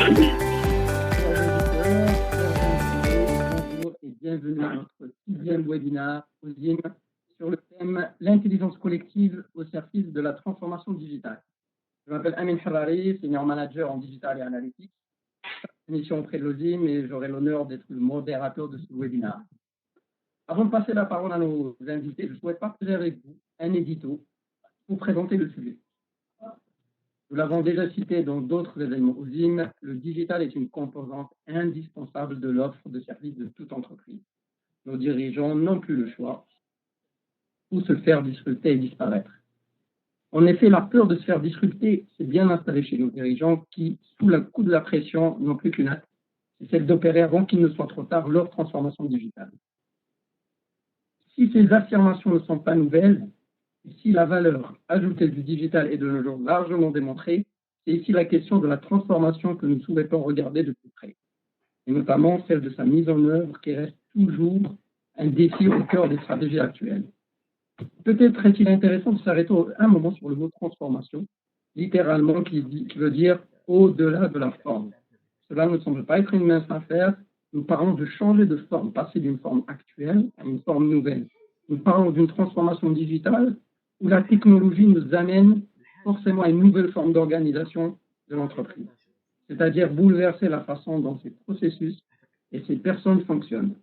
Bonjour et bienvenue à notre 6e webinaire OSIM sur le thème l'intelligence collective au service de la transformation digitale. Je m'appelle Amin Harari, senior manager en digital et analytics, mission auprès de l'OSIM, et j'aurai l'honneur d'être le modérateur de ce webinaire. Avant de passer la parole à nos invités, je souhaite partager avec vous un édito pour présenter le sujet. Nous l'avons déjà cité dans d'autres événements OSIM, le digital est une composante indispensable de l'offre de services de toute entreprise. Nos dirigeants n'ont plus le choix ou se faire disrupter et disparaître. En effet, la peur de se faire disrupter s'est bien installée chez nos dirigeants qui, sous le coup de la pression, n'ont plus qu'une hâte, c'est celle d'opérer avant qu'il ne soit trop tard leur transformation digitale. Si ces affirmations ne sont pas nouvelles, et si la valeur ajoutée du digital est de nos jours largement démontrée, c'est ici la question de la transformation que nous souhaitons regarder de plus près, et notamment celle de sa mise en œuvre qui reste toujours un défi au cœur des stratégies actuelles. Peut-être est-il intéressant de s'arrêter un moment sur le mot transformation, littéralement qui veut dire au-delà de la forme. Cela ne semble pas être une mince affaire. Nous parlons de changer de forme, passer d'une forme actuelle à une forme nouvelle. Nous parlons d'une transformation digitale où la technologie nous amène forcément à une nouvelle forme d'organisation de l'entreprise, c'est-à-dire bouleverser la façon dont ces processus et ces personnes fonctionnent.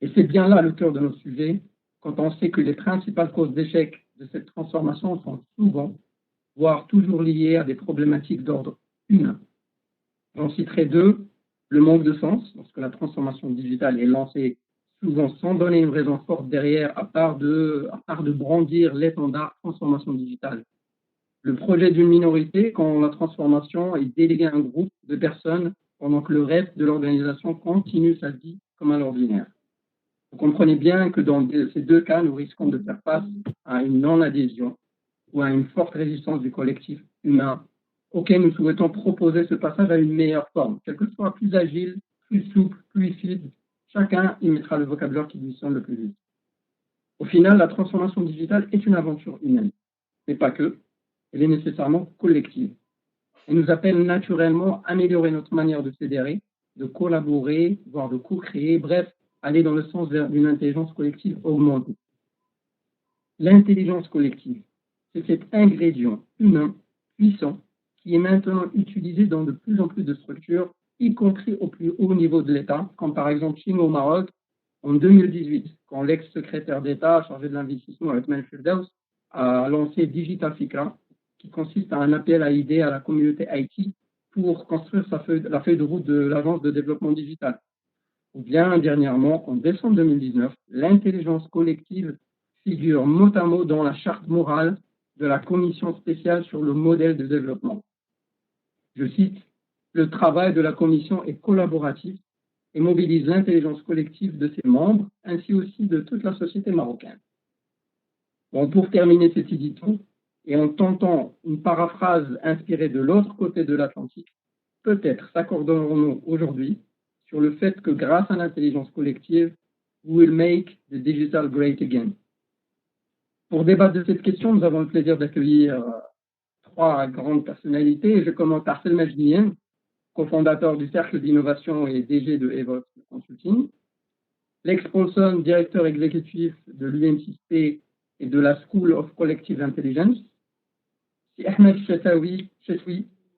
Et c'est bien là le cœur de notre sujet, quand on sait que les principales causes d'échec de cette transformation sont souvent, voire toujours liées à des problématiques d'ordre humain. J'en citerai deux: le manque de sens, lorsque la transformation digitale est lancée souvent sans donner une raison forte derrière, à part de brandir l'étendard transformation digitale. Le projet d'une minorité, quand la transformation est déléguée à un groupe de personnes, pendant que le reste de l'organisation continue sa vie comme à l'ordinaire. Vous comprenez bien que dans ces deux cas, nous risquons de faire face à une non-adhésion ou à une forte résistance du collectif humain, auquel nous souhaitons proposer ce passage à une meilleure forme, quel que soit plus agile, plus souple, plus fluide. Chacun y mettra le vocabulaire qui lui sonne le plus vite. Au final, la transformation digitale est une aventure humaine, mais pas que. Elle est nécessairement collective. Elle nous appelle naturellement à améliorer notre manière de fédérer, de collaborer, voire de co-créer, bref, aller dans le sens d'une intelligence collective augmentée. L'intelligence collective, c'est cet ingrédient humain puissant qui est maintenant utilisé dans de plus en plus de structures, y compris au plus haut niveau de l'État, comme par exemple chez nous au Maroc, en 2018, quand l'ex-secrétaire d'État chargé de l'investissement, Othman Firdaus, a lancé Digital Fikra, qui consiste à un appel à idées à la communauté IT pour construire la feuille de route de l'Agence de développement digital. Ou bien, dernièrement, en décembre 2019, l'intelligence collective figure mot à mot dans la charte morale de la commission spéciale sur le modèle de développement. Je cite: le travail de la commission est collaboratif et mobilise l'intelligence collective de ses membres, ainsi aussi de toute la société marocaine. Bon, pour terminer cet édito, et en tentant une paraphrase inspirée de l'autre côté de l'Atlantique, peut-être s'accorderons-nous aujourd'hui sur le fait que grâce à l'intelligence collective, we will make the digital great again. Pour débattre de cette question, nous avons le plaisir d'accueillir trois grandes personnalités. Je commence par Selma Jnien, cofondateur du Cercle d'innovation et DG de Evox Consulting. Lex Paulson, directeur exécutif de l'UNCP et de la School of Collective Intelligence. Et Ahmed Chetaoui,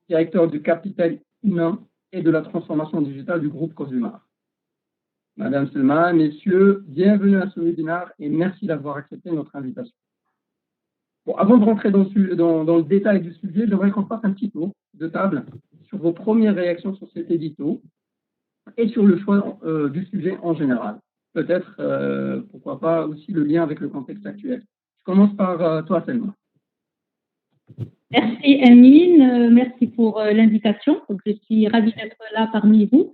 directeur du capital humain et de la transformation digitale du groupe Cosumar. Madame Selma, messieurs, bienvenue à ce webinaire et merci d'avoir accepté notre invitation. Bon, avant de rentrer dans le détail du sujet, j'aimerais qu'on fasse un petit tour de table sur vos premières réactions sur cet édito et sur le choix du sujet en général. Peut-être, pourquoi pas, aussi le lien avec le contexte actuel. Je commence par toi, Selma. Merci Amine, merci pour l'invitation. Je suis ravie d'être là parmi vous.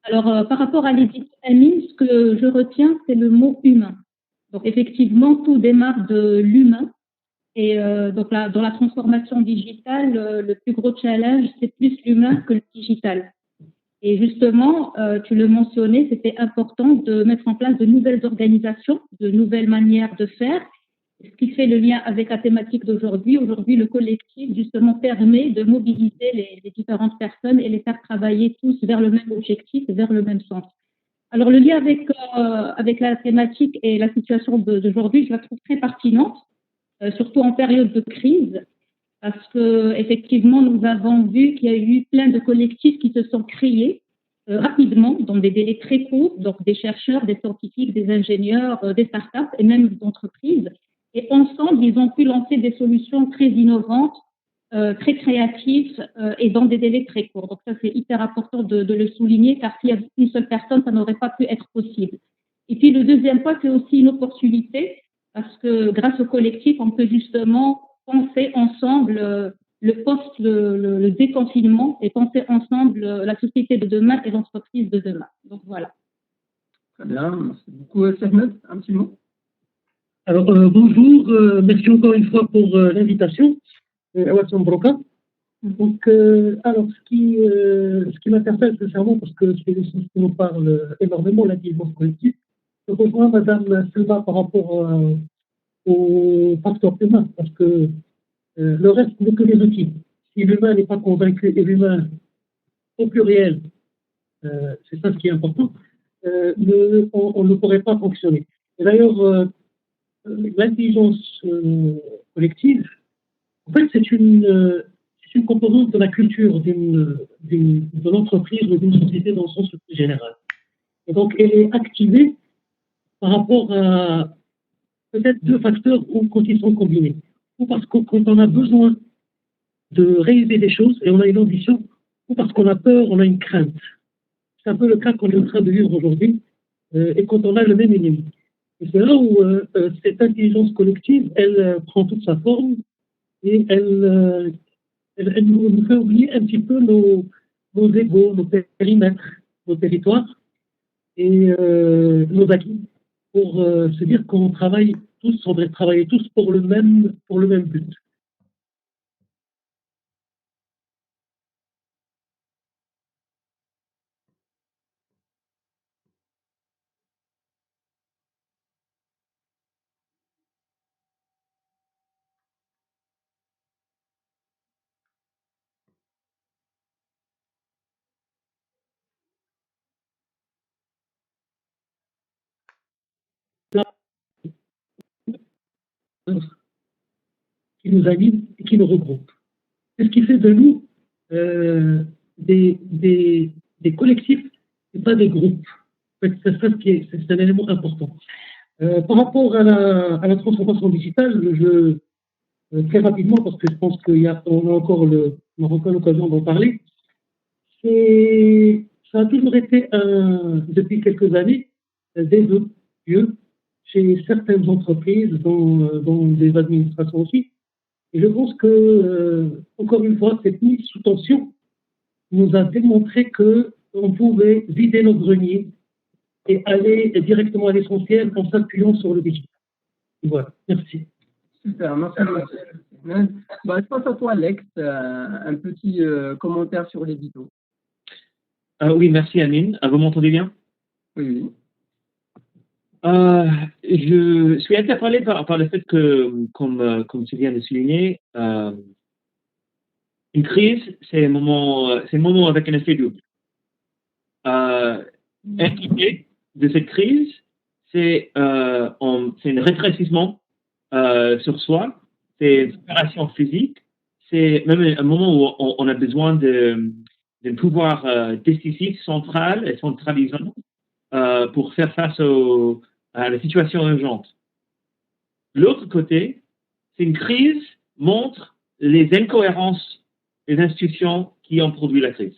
Alors, par rapport à l'édito Amine, ce que je retiens, c'est le mot humain. Donc, effectivement, tout démarre de l'humain. Et donc, dans la transformation digitale, le plus gros challenge, c'est plus l'humain que le digital. Et justement, tu le mentionnais, c'était important de mettre en place de nouvelles organisations, de nouvelles manières de faire. Ce qui fait le lien avec la thématique d'aujourd'hui. Aujourd'hui, le collectif, justement, permet de mobiliser les différentes personnes et les faire travailler tous vers le même objectif, vers le même sens. Alors, le lien avec la thématique et la situation d'aujourd'hui, je la trouve très pertinente, surtout en période de crise, parce que effectivement, nous avons vu qu'il y a eu plein de collectifs qui se sont créés rapidement, dans des délais très courts, donc des chercheurs, des scientifiques, des ingénieurs, des startups et même d'entreprises. Et ensemble, ils ont pu lancer des solutions très innovantes, très créatives et dans des délais très courts. Donc ça, c'est hyper important de le souligner, car s'il y avait une seule personne, ça n'aurait pas pu être possible. Et puis le deuxième point, c'est aussi une opportunité, parce que grâce au collectif, on peut justement penser ensemble le déconfinement et penser ensemble la société de demain et l'entreprise de demain. Donc voilà. Très bien, merci beaucoup. Sehmed, un petit mot. Alors, bonjour, merci encore une fois pour l'invitation, Awassan Broka. Donc, alors, ce qui m'interpelle sincèrement, parce que c'est des choses qui nous parlent énormément, l'intelligence collective, je rejoins Madame Selma par rapport au facteur humain, parce que le reste n'est que des outils. Si l'humain n'est pas convaincu, et l'humain au pluriel, c'est ça ce qui est important, on ne pourrait pas fonctionner. Et d'ailleurs, l'intelligence collective, en fait, c'est une composante de la culture de l'entreprise ou d'une société dans le sens le plus général. Et donc, elle est activée par rapport à peut-être deux facteurs ou quand ils sont combinés. Ou parce que quand on a besoin de réaliser des choses et on a une ambition, ou parce qu'on a peur, on a une crainte. C'est un peu le cas qu'on est en train de vivre aujourd'hui, et quand on a le même ennemi. Et c'est là où cette intelligence collective, elle prend toute sa forme et elle nous fait oublier un petit peu nos égos, nos périmètres, nos territoires et nos acquis pour se dire qu'on travaille tous, on devrait travailler tous pour le même but. Qui nous anime et qui nous regroupe. C'est ce qui fait de nous des collectifs et pas des groupes. En fait, c'est ça c'est un élément important. Par rapport à la transformation digitale, très rapidement, parce que je pense qu'on a encore l'occasion d'en parler, ça a toujours été, depuis quelques années, des vœux pieux chez certaines entreprises, dans des administrations aussi. Et je pense que, encore une fois, cette mise sous tension nous a démontré qu'on pouvait vider nos greniers et aller directement à l'essentiel en s'appuyant sur le digital. Voilà, merci. Super, merci. Bah, je passe à toi, Alex, un petit commentaire sur l'édito. Oui, merci Amine. Vous m'entendez bien? Oui, oui. Je suis interpellé par le fait que, comme tu viens de souligner, une crise, c'est un moment avec un effet double. Un effet de cette crise, c'est un rétrécissement sur soi, c'est une séparation physique, c'est même un moment où on a besoin d'un pouvoir décisif, central et centralisant pour faire face à la situation urgente. L'autre côté, c'est une crise montre les incohérences des institutions qui ont produit la crise.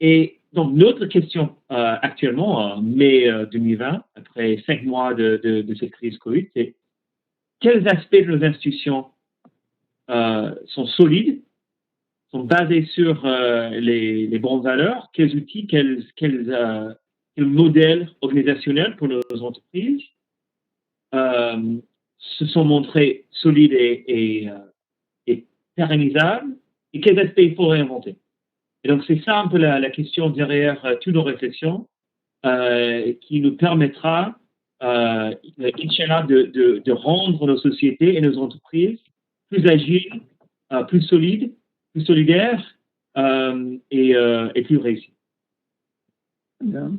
Et donc, notre question actuellement, en mai 2020, après 5 mois de cette crise Covid, c'est quels aspects de nos institutions sont solides, sont basés sur les bonnes valeurs, quels outils, quels modèles organisationnels pour nos entreprises se sont montrés solides et pérennisables, et quels aspects il faut réinventer. Et donc, c'est ça un peu la question derrière toutes nos réflexions qui nous permettra Inch'Allah, de rendre nos sociétés et nos entreprises plus agiles, plus solides, plus solidaires et plus réussies. Bien.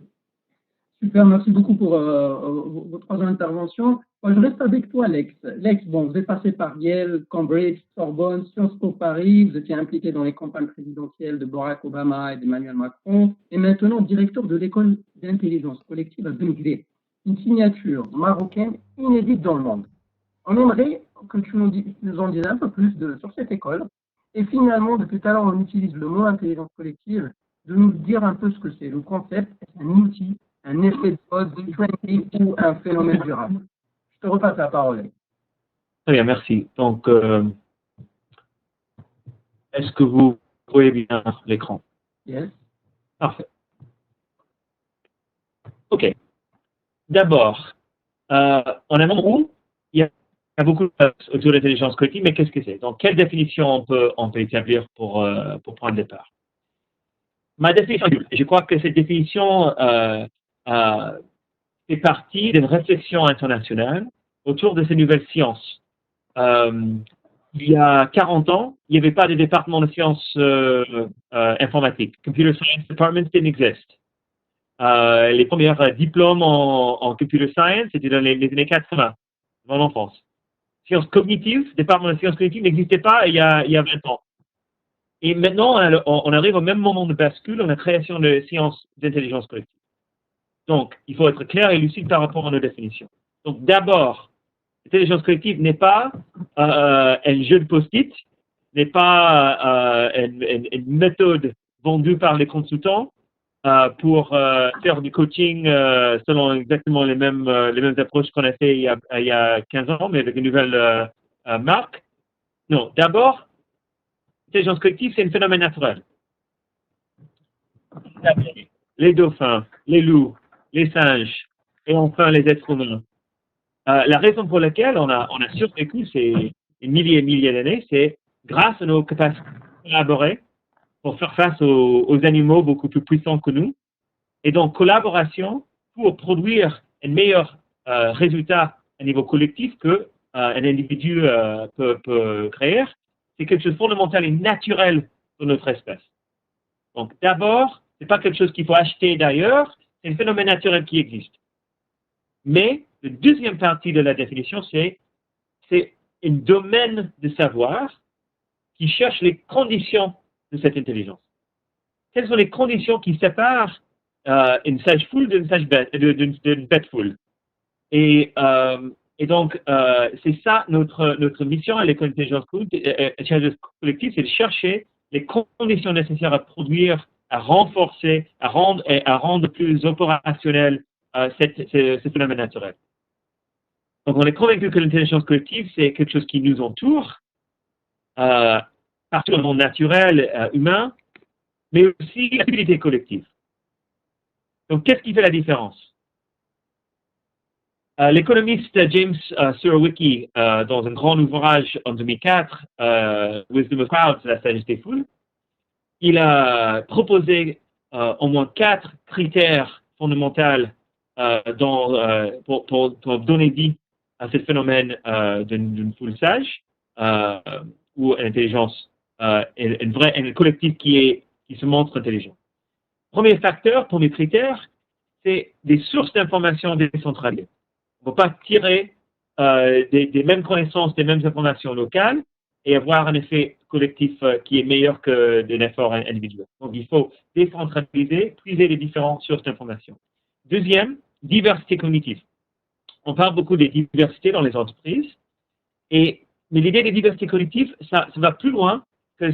Super, merci beaucoup pour vos trois interventions. Moi, je reste avec toi, Lex. Lex, bon, vous êtes passé par Yale, Cambridge, Sorbonne, Sciences Po Paris, vous étiez impliqué dans les campagnes présidentielles de Barack Obama et d'Emmanuel Macron, et maintenant directeur de l'école d'intelligence collective à Bengué, une signature marocaine inédite dans le monde. On aimerait que tu nous en dises un peu plus sur cette école, et finalement, depuis tout à l'heure, on utilise le mot intelligence collective, de nous dire un peu ce que c'est. Le concept, c'est un outil, un effet de mode, du trending ou un phénomène durable. Je te repasse la parole. Très bien, merci. Donc, est-ce que vous voyez bien l'écran? Yes. Parfait. OK. D'abord, en un moment où il y a beaucoup de choses autour de l'intelligence collective, mais qu'est-ce que c'est? Donc, quelle définition on peut établir pour prendre le départ? Ma définition, je crois que cette définition fait partie d'une réflexion internationale autour de ces nouvelles sciences. Il y a 40 ans, il n'y avait pas de département de sciences informatiques. Computer Science Department didn't exist. Les premiers diplômes en Computer Science, c'était dans les années 80, dans l'enfance. Sciences cognitives, département de sciences cognitives n'existait pas il y a 20 ans. Et maintenant, on arrive au même moment de bascule dans la création de sciences d'intelligence collective. Donc, il faut être clair et lucide par rapport à nos définitions. Donc, d'abord, l'intelligence collective n'est pas un jeu de post-it, n'est pas une méthode vendue par les consultants pour faire du coaching selon exactement les mêmes approches qu'on a fait il y a 15 ans, mais avec une nouvelle marque. Non, d'abord, l'intelligence collective, c'est un phénomène naturel. Les dauphins, les loups, les singes et enfin les êtres humains. La raison pour laquelle on a survécu ces milliers et milliers d'années, c'est grâce à nos capacités de collaborer pour faire face aux animaux beaucoup plus puissants que nous. Et donc, collaboration pour produire un meilleur résultat à niveau collectif qu'un individu peut créer, c'est quelque chose de fondamental et naturel pour notre espèce. Donc, d'abord, ce n'est pas quelque chose qu'il faut acheter d'ailleurs, c'est un phénomène naturel qui existe. Mais, la deuxième partie de la définition, c'est un domaine de savoir qui cherche les conditions de cette intelligence. Quelles sont les conditions qui séparent une sage foule d'une bête foule? Et donc, c'est ça notre mission à l'école d'intelligence collective, c'est de chercher les conditions nécessaires à produire, à renforcer, à rendre plus opérationnel ce phénomène naturel. Donc, on est convaincu que l'intelligence collective, c'est quelque chose qui nous entoure, partout dans le monde naturel, humain, mais aussi l'activité collective. Donc, qu'est-ce qui fait la différence? L'économiste James Surowiecki, dans un grand ouvrage en 2004, Wisdom of Crowds, la sagesse des foules, il a proposé au moins 4 critères fondamentaux pour donner vie à ce phénomène d'une foule sage ou une intelligence, un collectif qui se montre intelligent. Premier critère, c'est des sources d'informations décentralisées. On ne peut pas tirer des mêmes connaissances, des mêmes informations locales et avoir un effet collectif qui est meilleur que d'un effort individuel. Donc, il faut décentraliser, puiser les différentes sources d'informations. Deuxième, diversité cognitive. On parle beaucoup des diversités dans les entreprises, mais l'idée des diversités cognitives, ça va plus loin que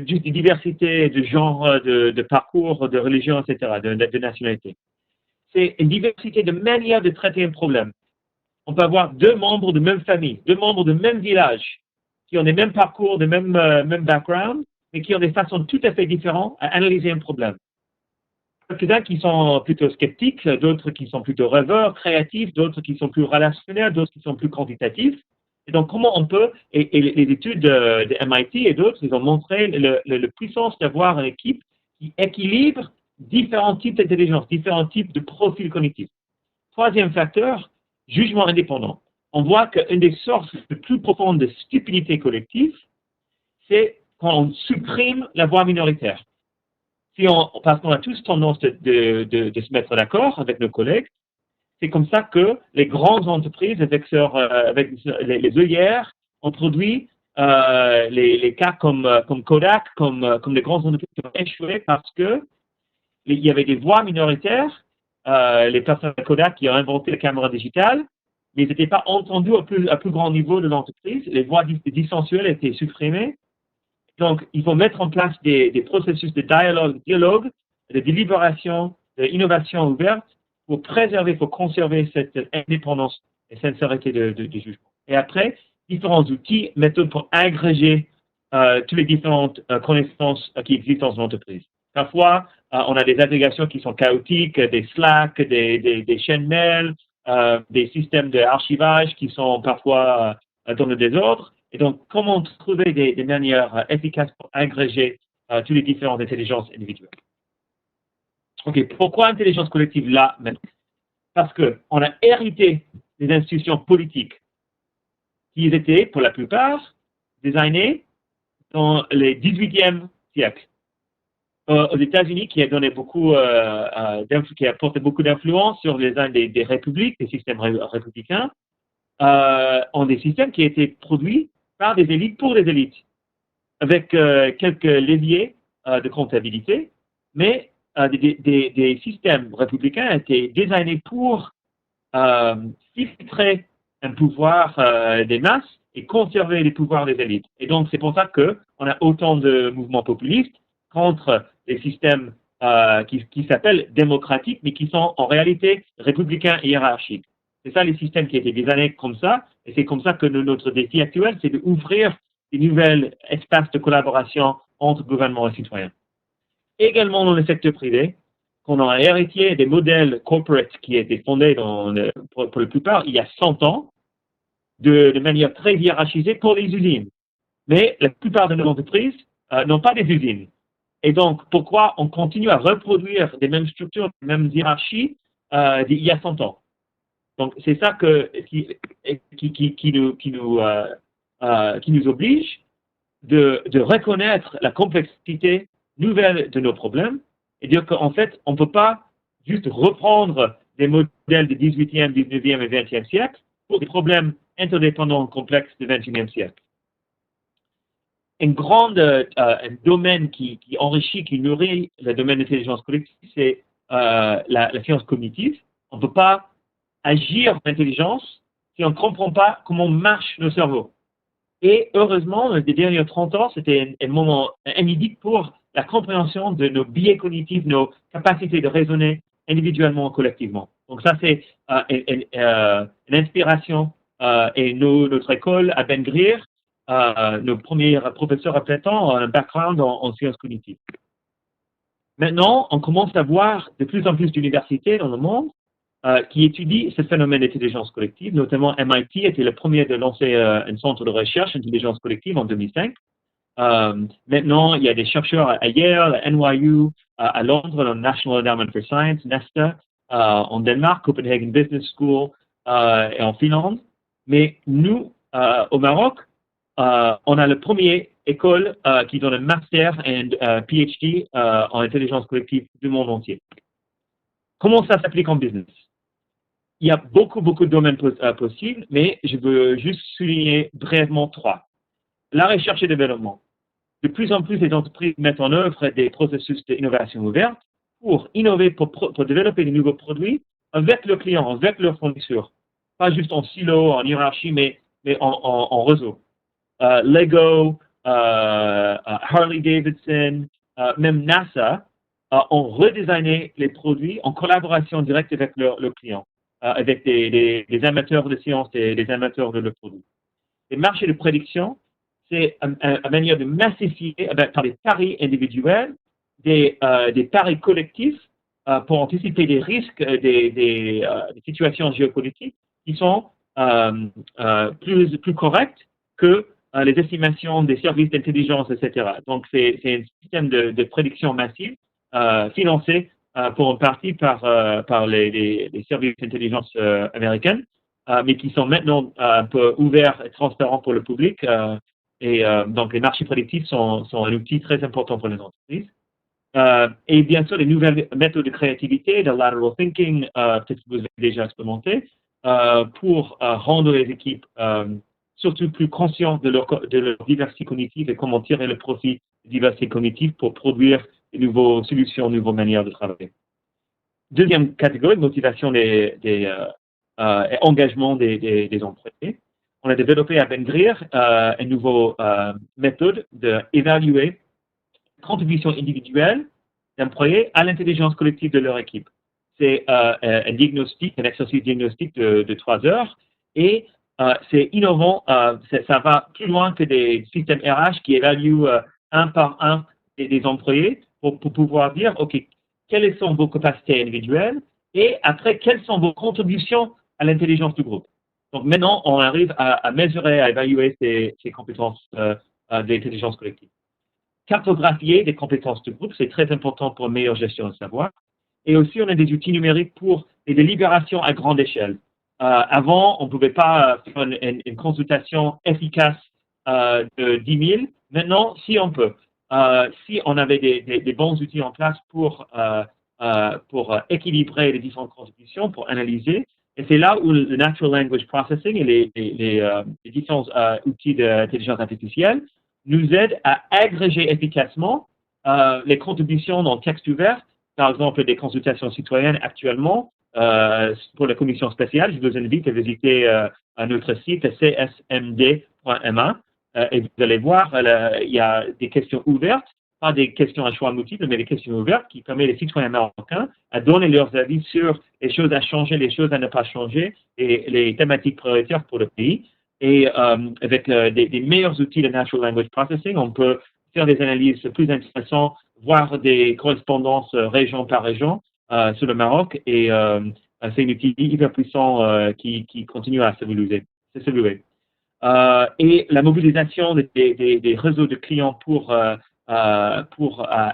juste des diversités de genre, de parcours, de religion, etc., de nationalité. C'est une diversité de manière de traiter un problème. On peut avoir 2 membres de même famille, 2 membres de même village, qui ont les mêmes parcours, les mêmes background, mais qui ont des façons tout à fait différentes à analyser un problème. Quelques-uns qui sont plutôt sceptiques, d'autres qui sont plutôt rêveurs, créatifs, d'autres qui sont plus relationnels, d'autres qui sont plus quantitatifs. Et donc, comment on peut, et les études de MIT et d'autres, ils ont montré la puissance d'avoir une équipe qui équilibre différents types d'intelligence, différents types de profils cognitifs. Troisième facteur, jugement indépendant, on voit qu'une des sources les plus profondes de stupidité collective, c'est quand on supprime la voix minoritaire. Parce qu'on a tous tendance de se mettre d'accord avec nos collègues, c'est comme ça que les grandes entreprises, avec les œillères, ont produit les cas comme Kodak, comme les grandes entreprises qui ont échoué parce que il y avait des voix minoritaires, les personnes de Kodak qui ont inventé la caméra digitale, mais ils n'étaient pas entendus à plus grand niveau de l'entreprise. Les voix dissensuelles étaient supprimées. Donc, il faut mettre en place des processus de dialogue, de délibération, d'innovation ouverte pour préserver, pour conserver cette indépendance et sincérité du jugement. Et après, différents outils, méthodes pour agréger toutes les différentes connaissances qui existent dans une entreprise. Parfois, on a des agrégations qui sont chaotiques, des Slack, des chaînes mail, des systèmes d'archivage qui sont parfois dans le désordre. Et donc, comment trouver des manières efficaces pour agréger toutes les différentes intelligences individuelles. OK, pourquoi intelligence collective là maintenant? Parce qu'on a hérité des institutions politiques qui étaient, pour la plupart, designées dans les 18e siècle. Aux États-Unis, qui a donné qui a apporté beaucoup d'influence sur des républiques, des systèmes républicains, ont des systèmes qui ont été produits par des élites pour des élites, avec quelques leviers de comptabilité, mais des systèmes républicains étaient designés pour filtrer un pouvoir des masses et conserver les pouvoirs des élites. Et donc, c'est pour ça qu'on a autant de mouvements populistes contre les systèmes qui s'appellent démocratiques, mais qui sont en réalité républicains et hiérarchiques. C'est ça les systèmes qui étaient designés comme ça, et c'est comme ça que notre défi actuel, c'est d'ouvrir des nouveaux espaces de collaboration entre gouvernements et citoyens. Également dans le secteur privé, qu'on a hérité des modèles corporate qui étaient fondés pour la plupart il y a 100 ans, de manière très hiérarchisée pour les usines. Mais la plupart de nos entreprises n'ont pas des usines. Et donc, pourquoi on continue à reproduire des mêmes structures, des mêmes hiérarchies d'il y a 100 ans? Donc, c'est ça qui nous oblige de reconnaître la complexité nouvelle de nos problèmes et dire qu'en fait, on ne peut pas juste reprendre des modèles du 18e, 19e et 20e siècle pour des problèmes interdépendants complexes du 21e siècle. Un domaine qui enrichit, qui nourrit le domaine de l'intelligence collective, c'est la science cognitive. On ne peut pas agir en intelligence si on ne comprend pas comment marche nos cerveaux. Et heureusement, les derniers 30 ans, c'était un moment inédit pour la compréhension de nos biais cognitifs, nos capacités de raisonner individuellement ou collectivement. Donc ça, c'est une inspiration et notre école à Ben Greer, nos premiers professeurs à plein temps, un background en sciences cognitives. Maintenant, on commence à voir de plus en plus d'universités dans le monde qui étudient ce phénomène d'intelligence collective. Notamment, MIT était le premier de lancer un centre de recherche d'intelligence collective en 2005. Maintenant, il y a des chercheurs à Yale, à NYU, à Londres, le National Endowment for Science, NESTA, en Danemark, Copenhagen Business School et en Finlande. Mais nous, au Maroc, on a la première école qui donne un master et un PhD en intelligence collective du monde entier. Comment ça s'applique en business? Il y a beaucoup de domaines possibles, mais je veux juste souligner brièvement 3. La recherche et développement. De plus en plus, les entreprises mettent en œuvre des processus d'innovation ouverte pour innover, pour développer de nouveaux produits avec leurs clients, avec leurs fournisseurs. Pas juste en silo, en hiérarchie, mais en réseau. Lego, Harley Davidson, même NASA ont redesigné les produits en collaboration directe avec leurs clients, avec des amateurs de sciences et des amateurs de leurs produits. Les marchés de prédiction, c'est une manière de massifier par des paris individuels, des paris collectifs pour anticiper des risques, des situations géopolitiques qui sont plus correctes que les estimations des services d'intelligence, etc. Donc, c'est un système de prédiction massive financé pour une partie par les services d'intelligence américains mais qui sont maintenant un peu ouverts et transparents pour le public. Donc, les marchés prédictifs sont un outil très important pour les entreprises. Et bien sûr, les nouvelles méthodes de créativité, de lateral thinking, peut-être que vous avez déjà expérimenté, pour rendre les équipes surtout plus conscientes de leur diversité cognitive et comment tirer le profit de diversité cognitive pour produire de nouvelles solutions, de nouvelles manières de travailler. Deuxième catégorie, motivation et engagement des employés. On a développé à Ben Greer une nouvelle méthode d'évaluer la contribution individuelle d'employés à l'intelligence collective de leur équipe. C'est un diagnostic, un exercice diagnostique de 3 heures et c'est innovant, ça va plus loin que des systèmes RH qui évaluent un par un des employés pour pouvoir dire, OK, quelles sont vos capacités individuelles et après, quelles sont vos contributions à l'intelligence du groupe. Donc maintenant, on arrive à mesurer, à évaluer ces compétences d'intelligence collective. Cartographier des compétences du groupe, c'est très important pour une meilleure gestion de savoir. Et aussi, on a des outils numériques pour des délibérations à grande échelle. Avant, on ne pouvait pas faire une consultation efficace de 10 000. Maintenant, si on peut. Si on avait des bons outils en place pour équilibrer les différentes contributions, pour analyser. Et c'est là où le Natural Language Processing et les différents outils d'intelligence artificielle nous aident à agréger efficacement les contributions dans le texte ouvert, par exemple des consultations citoyennes actuellement pour la commission spéciale. Je vous invite à visiter notre site csmd.ma et vous allez voir, il y a des questions ouvertes, pas des questions à choix multiples, mais des questions ouvertes qui permettent les citoyens marocains à donner leurs avis sur les choses à changer, les choses à ne pas changer et les thématiques prioritaires pour le pays. Et avec des meilleurs outils de Natural Language Processing, on peut faire des analyses plus intéressantes, voir des correspondances région par région sur le Maroc. Et c'est un outil hyper puissant qui continue à s'évoluer. Et la mobilisation des réseaux de clients pour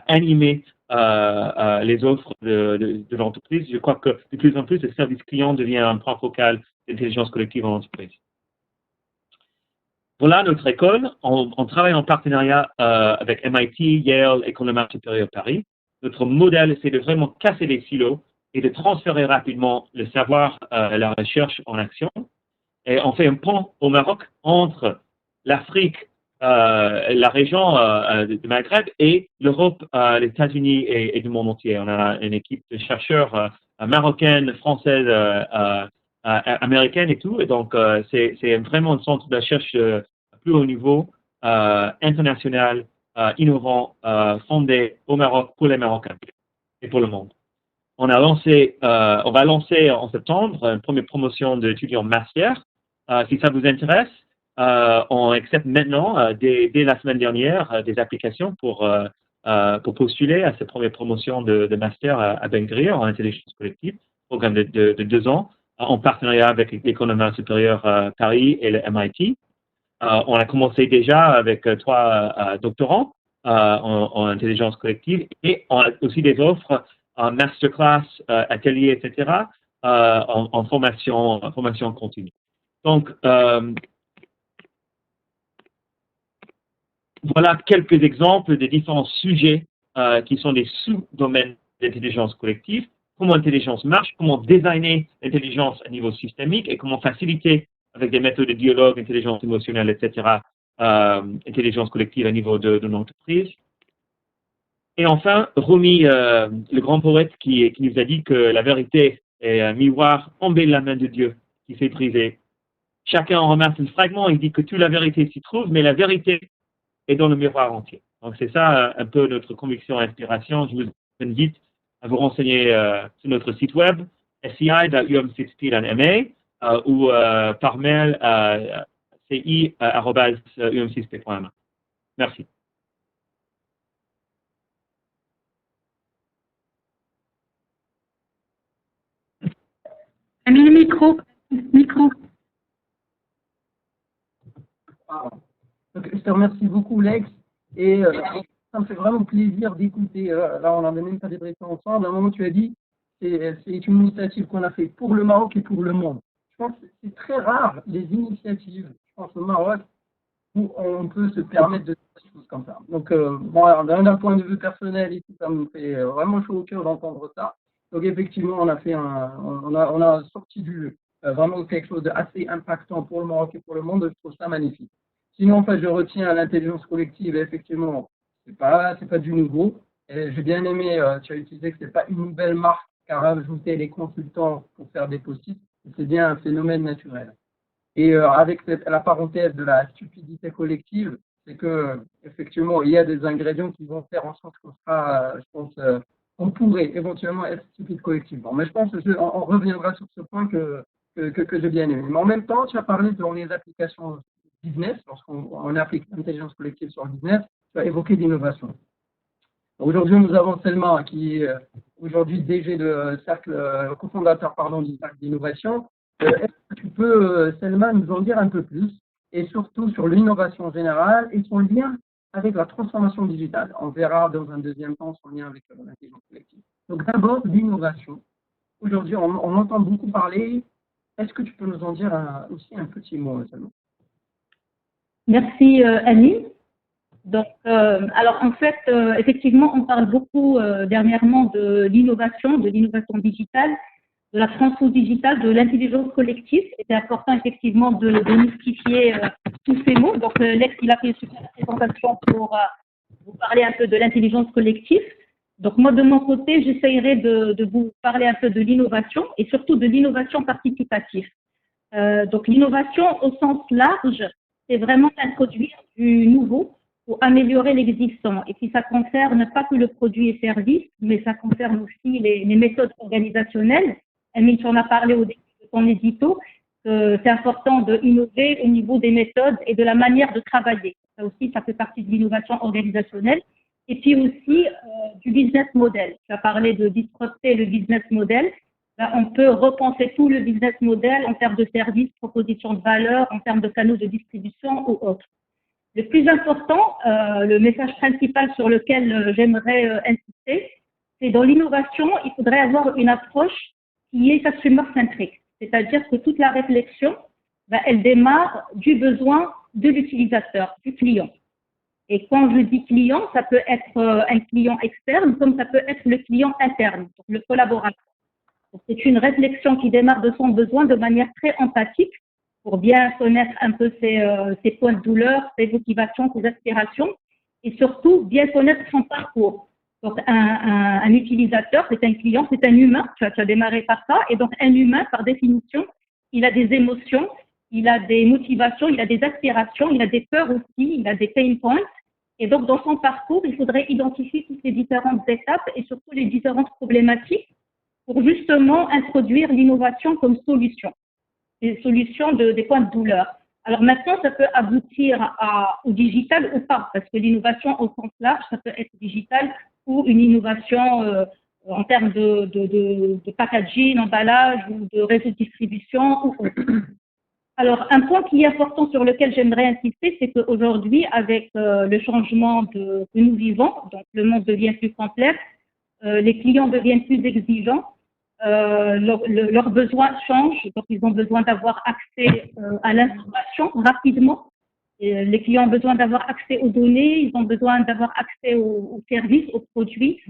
animer les offres de l'entreprise. Je crois que de plus en plus, le service client devient un point focal d'intelligence collective en entreprise. Voilà notre école. On travaille en partenariat avec MIT, Yale, École normale supérieure Paris. Notre modèle, c'est de vraiment casser les silos et de transférer rapidement le savoir, la recherche en action. Et on fait un pont au Maroc entre l'Afrique, la région du Maghreb et l'Europe, les États-Unis et du monde entier. On a une équipe de chercheurs marocaines, françaises, américaines et tout. Et donc, c'est vraiment un centre de recherche à plus haut niveau, international, innovant, fondé au Maroc pour les Marocains et pour le monde. On va lancer en septembre une première promotion d'étudiants master. Si ça vous intéresse, on accepte maintenant, dès la semaine dernière, des applications pour postuler à cette première promotion de master à Ben Greer en intelligence collective, programme de 2 ans, en partenariat avec l'École normale supérieure Paris et le MIT. On a commencé déjà avec 3 doctorants en intelligence collective et on a aussi des offres en masterclass, ateliers, etc., en formation continue. Donc, voilà quelques exemples des différents sujets qui sont des sous-domaines d'intelligence collective, comment l'intelligence marche, comment designer l'intelligence à niveau systémique et comment faciliter avec des méthodes de dialogue, intelligence émotionnelle, etc., intelligence collective à niveau de l'entreprise. Et enfin, Rumi, le grand poète qui nous a dit que la vérité est un miroir tombé de la main de Dieu qui s'est brisé. Chacun en remarque un fragment, il dit que toute la vérité s'y trouve, mais la vérité est dans le miroir entier. Donc c'est ça un peu notre conviction et inspiration. Je vous invite à vous renseigner sur notre site web, sci.umc.ma ou par mail à ci@umc.ma. Merci. Ami, micro. Donc, je te remercie beaucoup, Lex. Et ça me fait vraiment plaisir d'écouter. Là, on n'a même pas débriefé ensemble. À un moment, tu as dit c'est une initiative qu'on a fait pour le Maroc et pour le monde. pense que c'est très rare les initiatives, je pense au Maroc, où on peut se permettre de faire des choses comme ça. Donc, bon, d'un point de vue personnel, et tout, ça me fait vraiment chaud au cœur d'entendre ça. Donc, effectivement, on a sorti vraiment quelque chose d'assez impactant pour le Maroc et pour le monde. Je trouve ça magnifique. Sinon, enfin, je retiens l'intelligence collective, et effectivement, c'est pas du nouveau. Et j'ai bien aimé, tu as utilisé que c'est pas une nouvelle marque qu'a rajouté les consultants pour faire des post-it. C'est bien un phénomène naturel. Et avec la parenthèse de la stupidité collective, c'est que effectivement, il y a des ingrédients qui vont faire en sorte qu'on sera, je pense, on pourrait éventuellement être stupide collectivement. Mais je pense on reviendra sur ce point que j'ai bien aimé. Mais en même temps, tu as parlé dans les applications business, lorsqu'on applique l'intelligence collective sur le business, tu as évoqué l'innovation. Aujourd'hui, nous avons Selma qui est aujourd'hui DG de cercle, cofondateur du cercle d'innovation. Est-ce que tu peux, Selma, nous en dire un peu plus et surtout sur l'innovation générale et son lien avec la transformation digitale? On verra dans un deuxième temps son lien avec l'intelligence collective. Donc d'abord, l'innovation. Aujourd'hui, on entend beaucoup parler. Est-ce que tu peux nous en dire aussi un petit mot, Selma? Merci, Annie. Donc, alors en fait, effectivement, on parle beaucoup dernièrement de l'innovation digitale, de la transformation digitale, de l'intelligence collective. C'est important effectivement de démystifier tous ces mots. Donc, Lex, il a fait une super présentation pour vous parler un peu de l'intelligence collective. Donc, moi, de mon côté, j'essayerai de vous parler un peu de l'innovation et surtout de l'innovation participative. Donc, l'innovation au sens large, c'est vraiment introduire du nouveau pour améliorer l'existant. Et puis, ça concerne pas que le produit et service, mais ça concerne aussi les méthodes organisationnelles. Emile, tu en as parlé au début de ton édito, c'est important d'innover au niveau des méthodes et de la manière de travailler. Ça aussi, ça fait partie de l'innovation organisationnelle. Et puis aussi du business model. Tu as parlé de disrupter le business model. Là, on peut repenser tout le business model en termes de services, propositions de valeur, en termes de canaux de distribution ou autres. Le plus important, le message principal sur lequel j'aimerais insister, c'est dans l'innovation, il faudrait avoir une approche qui est customer-centrique. C'est-à-dire que toute la réflexion, elle démarre du besoin de l'utilisateur, du client. Et quand je dis client, ça peut être un client externe comme ça peut être le client interne, donc le collaborateur. C'est une réflexion qui démarre de son besoin de manière très empathique pour bien connaître un peu ses points de douleur, ses motivations, ses aspirations et surtout bien connaître son parcours. Donc un utilisateur, c'est un client, c'est un humain, tu as démarré par ça, et donc un humain, par définition, il a des émotions, il a des motivations, il a des aspirations, il a des peurs aussi, il a des pain points. Et donc, dans son parcours, il faudrait identifier toutes les différentes étapes et surtout les différentes problématiques pour justement introduire l'innovation comme solution, des solutions des points de douleur. Alors maintenant, ça peut aboutir au digital ou pas, parce que l'innovation au sens large, ça peut être digital ou une innovation en termes de packaging, d'emballage ou de réseau de distribution ou autre. Alors, un point qui est important sur lequel j'aimerais insister, c'est qu'aujourd'hui, avec le changement que nous vivons, donc le monde devient plus complexe, les clients deviennent plus exigeants, leurs besoins changent, donc ils ont besoin d'avoir accès à l'information rapidement. Et les clients ont besoin d'avoir accès aux données, ils ont besoin d'avoir accès aux services, aux produits.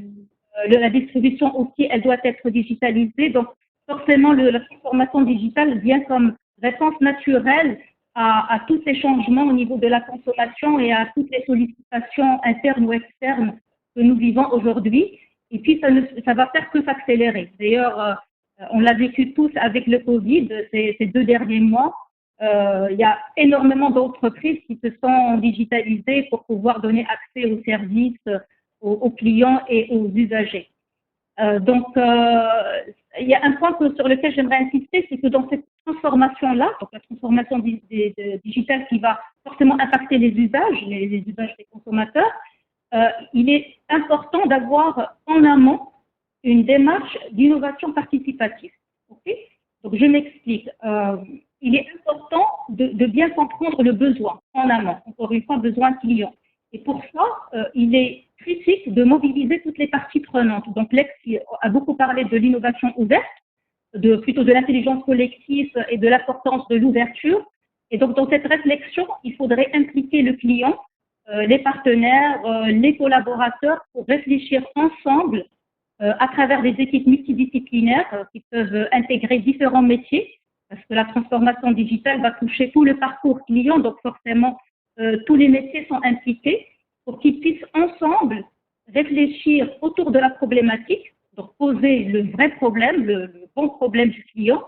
La distribution aussi, elle doit être digitalisée. Donc, forcément, la transformation digitale vient comme réponse naturelle à tous ces changements au niveau de la consommation et à toutes les sollicitations internes ou externes que nous vivons aujourd'hui. Et puis, ça va faire que s'accélérer. D'ailleurs, on l'a vécu tous avec le Covid ces 2 derniers mois. Il y a énormément d'entreprises qui se sont digitalisées pour pouvoir donner accès aux services, aux clients et aux usagers. Donc, il y a un point sur lequel j'aimerais insister, c'est que dans cette transformation-là, donc la transformation digitale qui va forcément impacter les usages des consommateurs, il est important d'avoir en amont une démarche d'innovation participative. Okay? Donc, je m'explique. Il est important de bien comprendre le besoin en amont, encore une fois, besoin client. Et pour ça, il est critique de mobiliser toutes les parties prenantes. Donc, Lex a beaucoup parlé de l'innovation ouverte. plutôt de l'intelligence collective et de l'importance de l'ouverture. Et donc, dans cette réflexion, il faudrait impliquer le client, les partenaires, les collaborateurs pour réfléchir ensemble à travers des équipes multidisciplinaires qui peuvent intégrer différents métiers, parce que la transformation digitale va toucher tout le parcours client, donc forcément, tous les métiers sont impliqués pour qu'ils puissent ensemble réfléchir autour de la problématique, donc poser le vrai problème, le bon problème du client,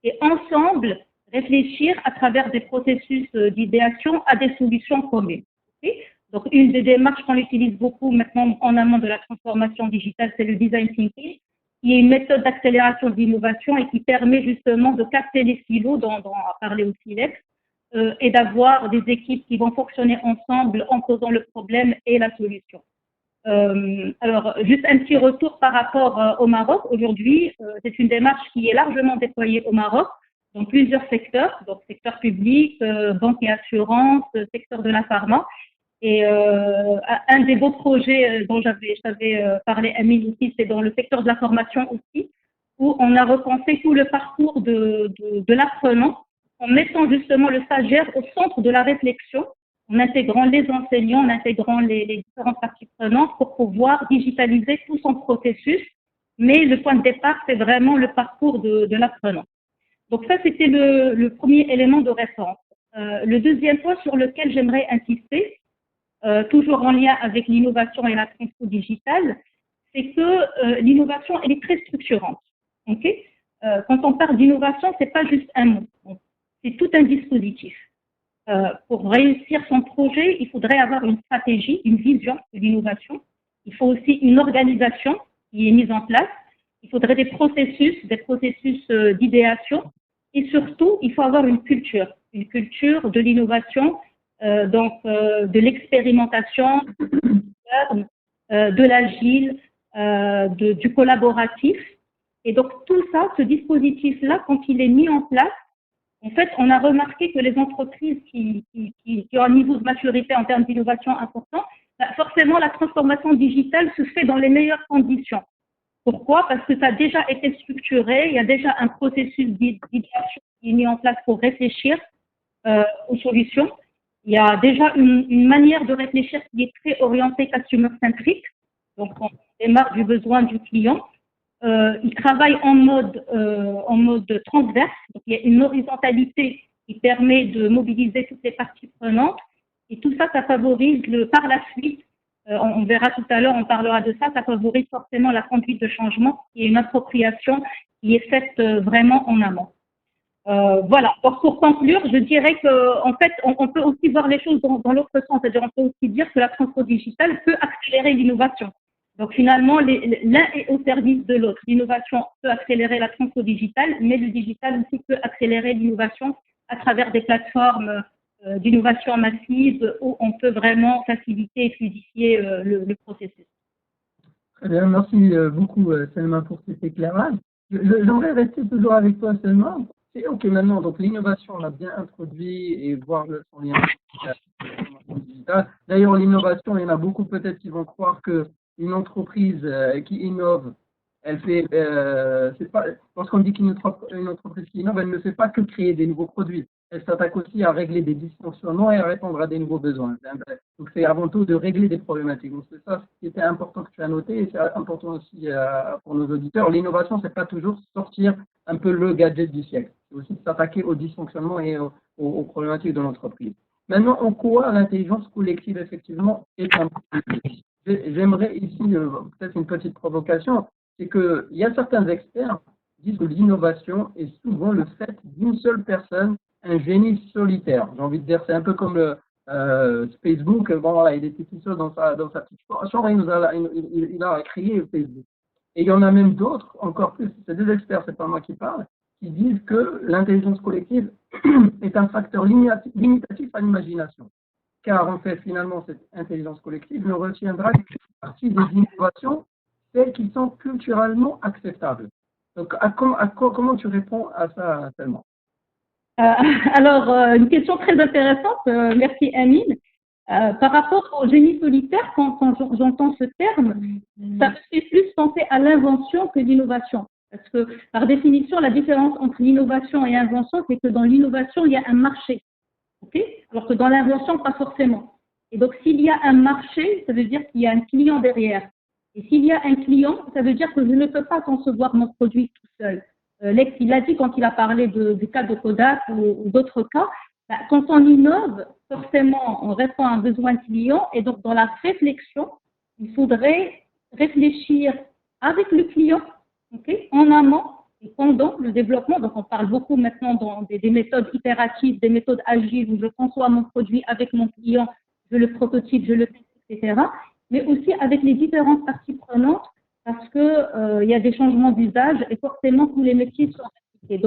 et ensemble réfléchir à travers des processus d'idéation à des solutions communes. Okay? Donc, une des démarches qu'on utilise beaucoup maintenant en amont de la transformation digitale, c'est le design thinking, qui est une méthode d'accélération de l'innovation et qui permet justement de casser les silos, dont a parlé aussi Lex, et d'avoir des équipes qui vont fonctionner ensemble en posant le problème et la solution. Alors, juste un petit retour par rapport au Maroc. Aujourd'hui, c'est une démarche qui est largement déployée au Maroc dans plusieurs secteurs, donc secteur public, banque et assurance, secteur de la pharma. Et un des beaux projets dont j'avais parlé, Amine aussi, c'est dans le secteur de la formation aussi, où on a repensé tout le parcours de l'apprenant en mettant justement le stagiaire au centre de la réflexion, en intégrant les enseignants, en intégrant les différentes parties prenantes pour pouvoir digitaliser tout son processus. Mais le point de départ, c'est vraiment le parcours de l'apprenant. Donc ça, c'était le premier élément de référence. Le deuxième point sur lequel j'aimerais insister, toujours en lien avec l'innovation et la transformation digitale, c'est que l'innovation, elle est très structurante. Okay? Quand on parle d'innovation, c'est pas juste un mot, c'est tout un dispositif. Pour réussir son projet, il faudrait avoir une stratégie, une vision de l'innovation. Il faut aussi une organisation qui est mise en place. Il faudrait des processus d'idéation. Et surtout, il faut avoir une culture de l'innovation, de l'expérimentation, de l'agile, du collaboratif. Et donc, tout ça, ce dispositif-là, quand il est mis en place, en fait, on a remarqué que les entreprises qui ont un niveau de maturité en termes d'innovation important, forcément, la transformation digitale se fait dans les meilleures conditions. Pourquoi? Parce que ça a déjà été structuré, il y a déjà un processus d'idéation qui est mis en place pour réfléchir aux solutions. Il y a déjà une manière de réfléchir qui est très orientée customer-centric, donc on démarre du besoin du client. Il travaille en mode transverse, donc il y a une horizontalité qui permet de mobiliser toutes les parties prenantes, et tout ça, ça favorise par la suite, on verra tout à l'heure, on parlera de ça, ça favorise forcément la conduite de changement et une appropriation qui est faite vraiment en amont. Voilà. Donc, pour conclure, je dirais qu'en fait, on peut aussi voir les choses dans l'autre sens, c'est-à-dire on peut aussi dire que la transformation digitale peut accélérer l'innovation. Donc finalement, l'un est au service de l'autre. L'innovation peut accélérer la transformation digitale, mais le digital aussi peut accélérer l'innovation à travers des plateformes d'innovation massive où on peut vraiment faciliter et fluidifier le processus. Très bien, merci beaucoup Selma pour cet éclairage. J'aimerais rester toujours avec toi Selma. C'est ok maintenant, donc l'innovation on a bien introduit et voir son lien avec la transformation digitale. D'ailleurs l'innovation, il y en a beaucoup peut-être qui vont croire que une entreprise qui innove, elle fait, c'est pas, lorsqu'on dit qu'une entreprise qui innove, elle ne fait pas que créer des nouveaux produits. Elle s'attaque aussi à régler des dysfonctionnements et à répondre à des nouveaux besoins. Donc c'est avant tout de régler des problématiques. Donc c'est ça ce qui était important que tu as noté et c'est important aussi pour nos auditeurs. L'innovation, c'est pas toujours sortir un peu le gadget du siècle. C'est aussi de s'attaquer aux dysfonctionnements et aux problématiques de l'entreprise. Maintenant, en quoi l'intelligence collective, effectivement, est un produit? J'aimerais ici peut-être une petite provocation, c'est qu'il y a certains experts qui disent que l'innovation est souvent le fait d'une seule personne, un génie solitaire. J'ai envie de dire, c'est un peu comme Facebook, bon voilà, il était tout seul dans sa petite chambre et il a créé Facebook. Et il y en a même d'autres, encore plus, c'est des experts, c'est pas moi qui parle, qui disent que l'intelligence collective est un facteur limitatif à l'imagination. Car en fait, finalement, cette intelligence collective ne retiendra qu'une partie des innovations, celles qui sont culturellement acceptables. Donc, comment tu réponds à ça, Selma? Alors, une question très intéressante, merci Amine. Par rapport au génie solitaire, quand j'entends ce terme, ça me fait plus penser à l'invention que l'innovation. Parce que, par définition, la différence entre l'innovation et l'invention, c'est que dans l'innovation, il y a un marché. Okay, alors que dans l'invention, pas forcément. Et donc, s'il y a un marché, ça veut dire qu'il y a un client derrière. Et s'il y a un client, ça veut dire que je ne peux pas concevoir mon produit tout seul. Lex, il l'a dit quand il a parlé du cas de Kodak ou d'autres cas. Bah, quand on innove, forcément, on répond à un besoin client. Et donc, dans la réflexion, il faudrait réfléchir avec le client, okay, en amont et pendant le développement. Donc, on parle beaucoup maintenant dans des méthodes itératives, des méthodes agiles où je conçois mon produit avec mon client, je le prototype, je le teste, etc. Mais aussi avec les différentes parties prenantes parce que il y a des changements d'usage et forcément tous les métiers sont impliqués.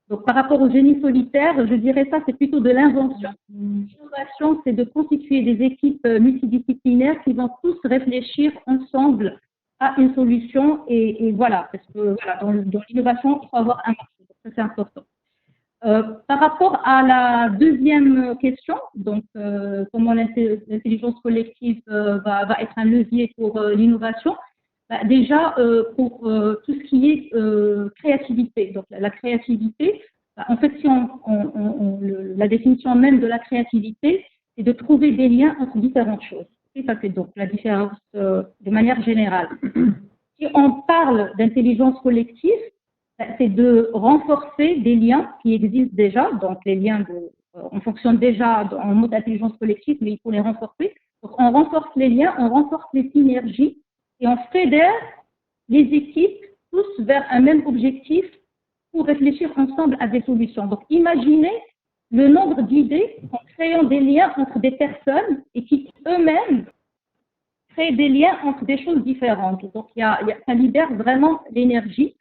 Donc, par rapport au génie solitaire, je dirais ça, c'est plutôt de l'invention. L'innovation, c'est de constituer des équipes multidisciplinaires qui vont tous réfléchir ensemble à une solution et voilà, parce que voilà, dans l'innovation, il faut avoir un marché, donc ça c'est important. Par rapport à la deuxième question, donc comment l'intelligence collective va être un levier pour l'innovation, bah, déjà pour tout ce qui est créativité. Donc la créativité, bah, en fait, si la définition même de la créativité, c'est de trouver des liens entre différentes choses. Et ça, c'est donc la différence de manière générale. Si on parle d'intelligence collective, c'est de renforcer des liens qui existent déjà. Donc, les liens, on fonctionne déjà en mode intelligence collective, mais il faut les renforcer. Donc, on renforce les liens, on renforce les synergies et on fédère les équipes tous vers un même objectif pour réfléchir ensemble à des solutions. Donc, imaginez le nombre d'idées en créant des liens entre des personnes et qui eux-mêmes créent des liens entre des choses différentes. Donc, ça libère vraiment l'énergie,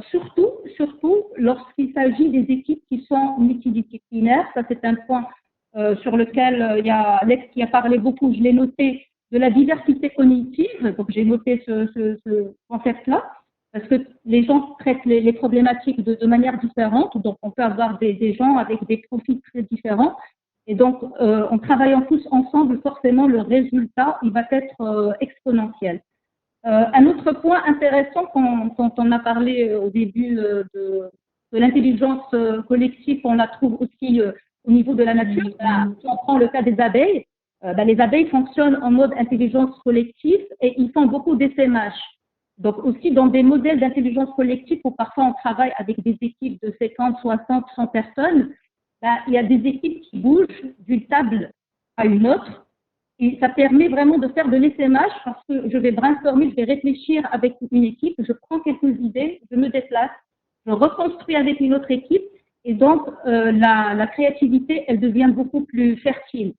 surtout lorsqu'il s'agit des équipes qui sont multidisciplinaires. Ça, c'est un point sur lequel il y a Lex qui a parlé beaucoup, je l'ai noté, de la diversité cognitive. Donc, j'ai noté ce concept-là. Parce que les gens traitent les problématiques de manière différente, donc on peut avoir des gens avec des profils très différents, et donc en travaillant tous ensemble, forcément le résultat il va être exponentiel. Un autre point intéressant quand on a parlé au début de l'intelligence collective, on la trouve aussi au niveau de la nature. Si on prend le cas des abeilles, les abeilles fonctionnent en mode intelligence collective et ils font beaucoup d'essaimage. Donc aussi dans des modèles d'intelligence collective où parfois on travaille avec des équipes de 50, 60, 100 personnes, il y a des équipes qui bougent d'une table à une autre et ça permet vraiment de faire de l'essaimage parce que je vais brainstormer, je vais réfléchir avec une équipe, je prends quelques idées, je me déplace, je reconstruis avec une autre équipe et donc la créativité elle devient beaucoup plus fertile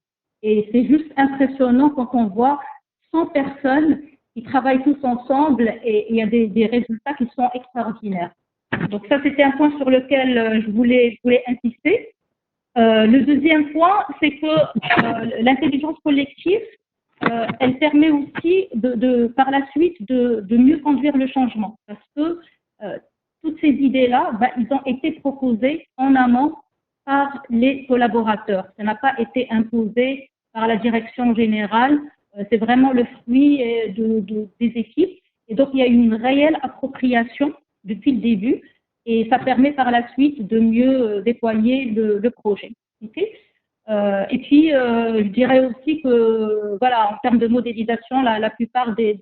et c'est juste impressionnant quand on voit 100 personnes qui travaillent tous ensemble et il y a des résultats qui sont extraordinaires. Donc ça, c'était un point sur lequel je voulais insister. Le deuxième point, c'est que l'intelligence collective, elle permet aussi par la suite de mieux conduire le changement parce que toutes ces idées-là, ils ont été proposées en amont par les collaborateurs. Ça n'a pas été imposé par la direction générale. C'est vraiment le fruit des équipes. Et donc, il y a une réelle appropriation depuis le début et ça permet par la suite de mieux déployer le projet. Okay, et puis, je dirais aussi que, voilà, en termes de modélisation, la plupart des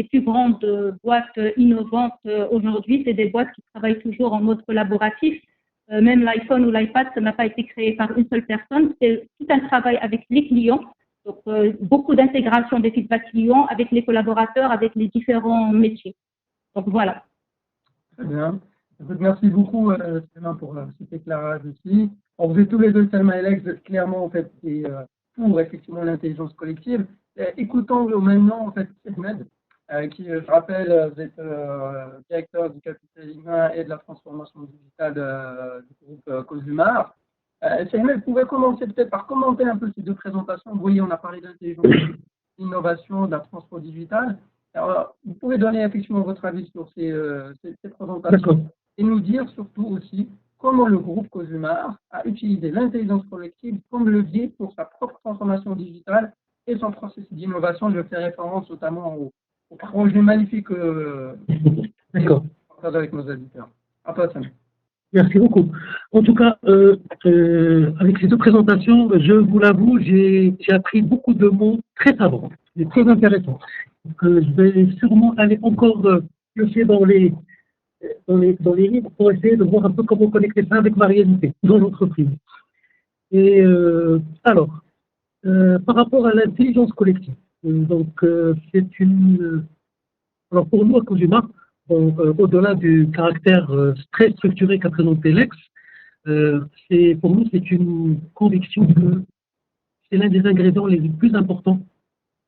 plus grandes boîtes innovantes aujourd'hui, c'est des boîtes qui travaillent toujours en mode collaboratif. Même l'iPhone ou l'iPad, ça n'a pas été créé par une seule personne. C'est tout un travail avec les clients. Donc, beaucoup d'intégration des feedbacks clients avec les collaborateurs, avec les différents métiers. Donc, voilà. Très bien. Merci beaucoup, Selma, pour cet éclairage aussi. On vous êtes tous les deux, Selma et Lex, clairement, en fait, c'est pour effectivement l'intelligence collective. Écoutons maintenant, en fait, Ahmed, qui, je rappelle, vous êtes directeur du capital humain et de la transformation digitale du groupe Cosumar. Ahmed, vous pouvez commencer peut-être par commenter un peu ces deux présentations. Vous voyez, on a parlé d'intelligence, d'innovation, de la transformation digitale. Alors, vous pouvez donner effectivement votre avis sur ces présentations et nous dire surtout aussi comment le groupe Cosumar a utilisé l'intelligence collective comme levier pour sa propre transformation digitale et son processus d'innovation. Je fais référence notamment au projet magnifique. D'accord. partager avec nos auditeurs. À toi, Sam. Merci beaucoup. En tout cas, avec ces deux présentations, je vous l'avoue, j'ai appris beaucoup de mots très savants et très intéressants. Donc, je vais sûrement aller encore piocher dans les livres pour essayer de voir un peu comment connecter ça avec ma réalité dans l'entreprise. Et alors, par rapport à l'intelligence collective, c'est une... alors pour nous, à Cosuma, au-delà du caractère très structuré qu'a présenté Lex, pour nous, c'est une conviction que c'est l'un des ingrédients les plus importants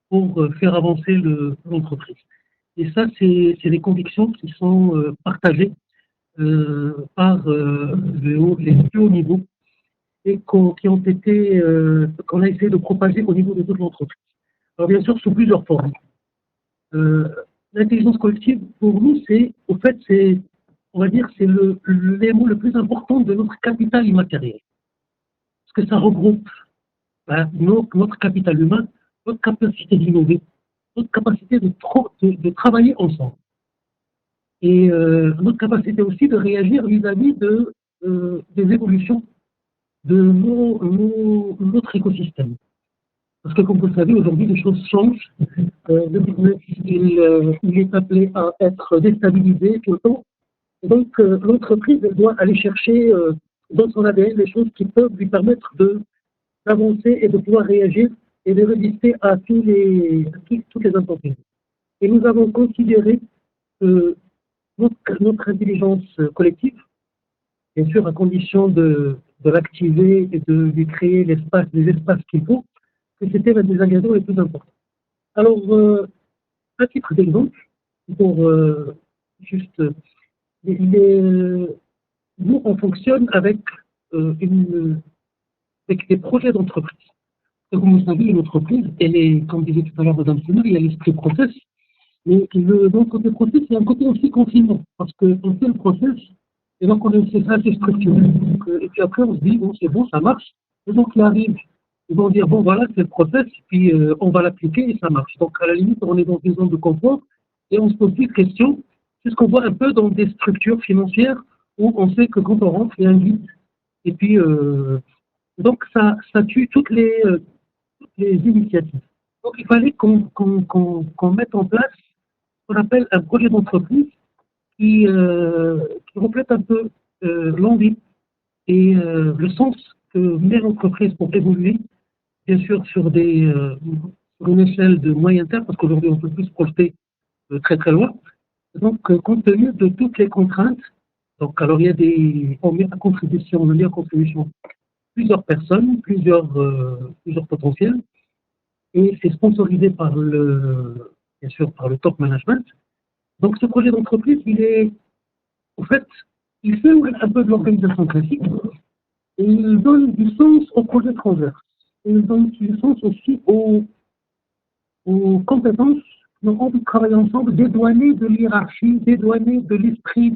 pour faire avancer l'entreprise. Et ça, c'est des convictions qui sont partagées par les plus hauts niveaux et qui ont été, qu'on a essayé de propager au niveau de toute l'entreprise. Alors bien sûr, sous plusieurs formes. L'intelligence collective, pour nous, on va dire, c'est l'élément le plus important de notre capital immatériel. Parce que ça regroupe notre capital humain, notre capacité d'innover, notre capacité de travailler ensemble. Et notre capacité aussi de réagir vis-à-vis des évolutions de notre écosystème. Parce que comme vous le savez, aujourd'hui, les choses changent. Le business, il est appelé à être déstabilisé tout le temps. Et donc, l'entreprise doit aller chercher dans son ADN les choses qui peuvent lui permettre d'avancer et de pouvoir réagir et de résister à toutes les intempéries. Et nous avons considéré notre intelligence collective, bien sûr à condition de l'activer et de lui créer les espaces qu'il faut, que c'était l'un des ingrédients les plus importants. Alors, à titre d'exemple, pour juste, nous, on fonctionne avec des projets d'entreprise. Comme vous savez, une entreprise, elle est, comme disait tout à l'heure Mme Senel, il y a l'esprit process, mais dans le côté process, il y a un côté aussi confinement, parce qu'on fait le process, et donc on est assez structuré. Et puis après, on se dit, bon, c'est bon, ça marche. Et donc, il arrive, ils vont dire, bon, voilà, c'est le process, puis on va l'appliquer et ça marche. Donc, à la limite, on est dans une zone de confort et on se pose des questions. C'est ce qu'on voit un peu dans des structures financières où on sait que quand on rentre, il y a un guide. Et puis, donc, ça tue toutes les initiatives. Donc, il fallait qu'on mette en place ce qu'on appelle un projet d'entreprise qui reflète un peu l'envie et le sens que met l'entreprise pour évoluer, bien sûr sur une échelle de moyen terme, parce qu'aujourd'hui on peut plus se projeter très très loin. Donc, compte tenu de toutes les contraintes, donc alors on met à contribution plusieurs personnes, plusieurs potentiels, et c'est sponsorisé bien sûr par le top management. Donc, ce projet d'entreprise, il fait un peu de l'organisation classique, et il donne du sens au projet transverse. Et il donne du sens aussi aux compétences qui ont envie de travailler ensemble, dédouanées de l'hierarchie, dédouanées de l'esprit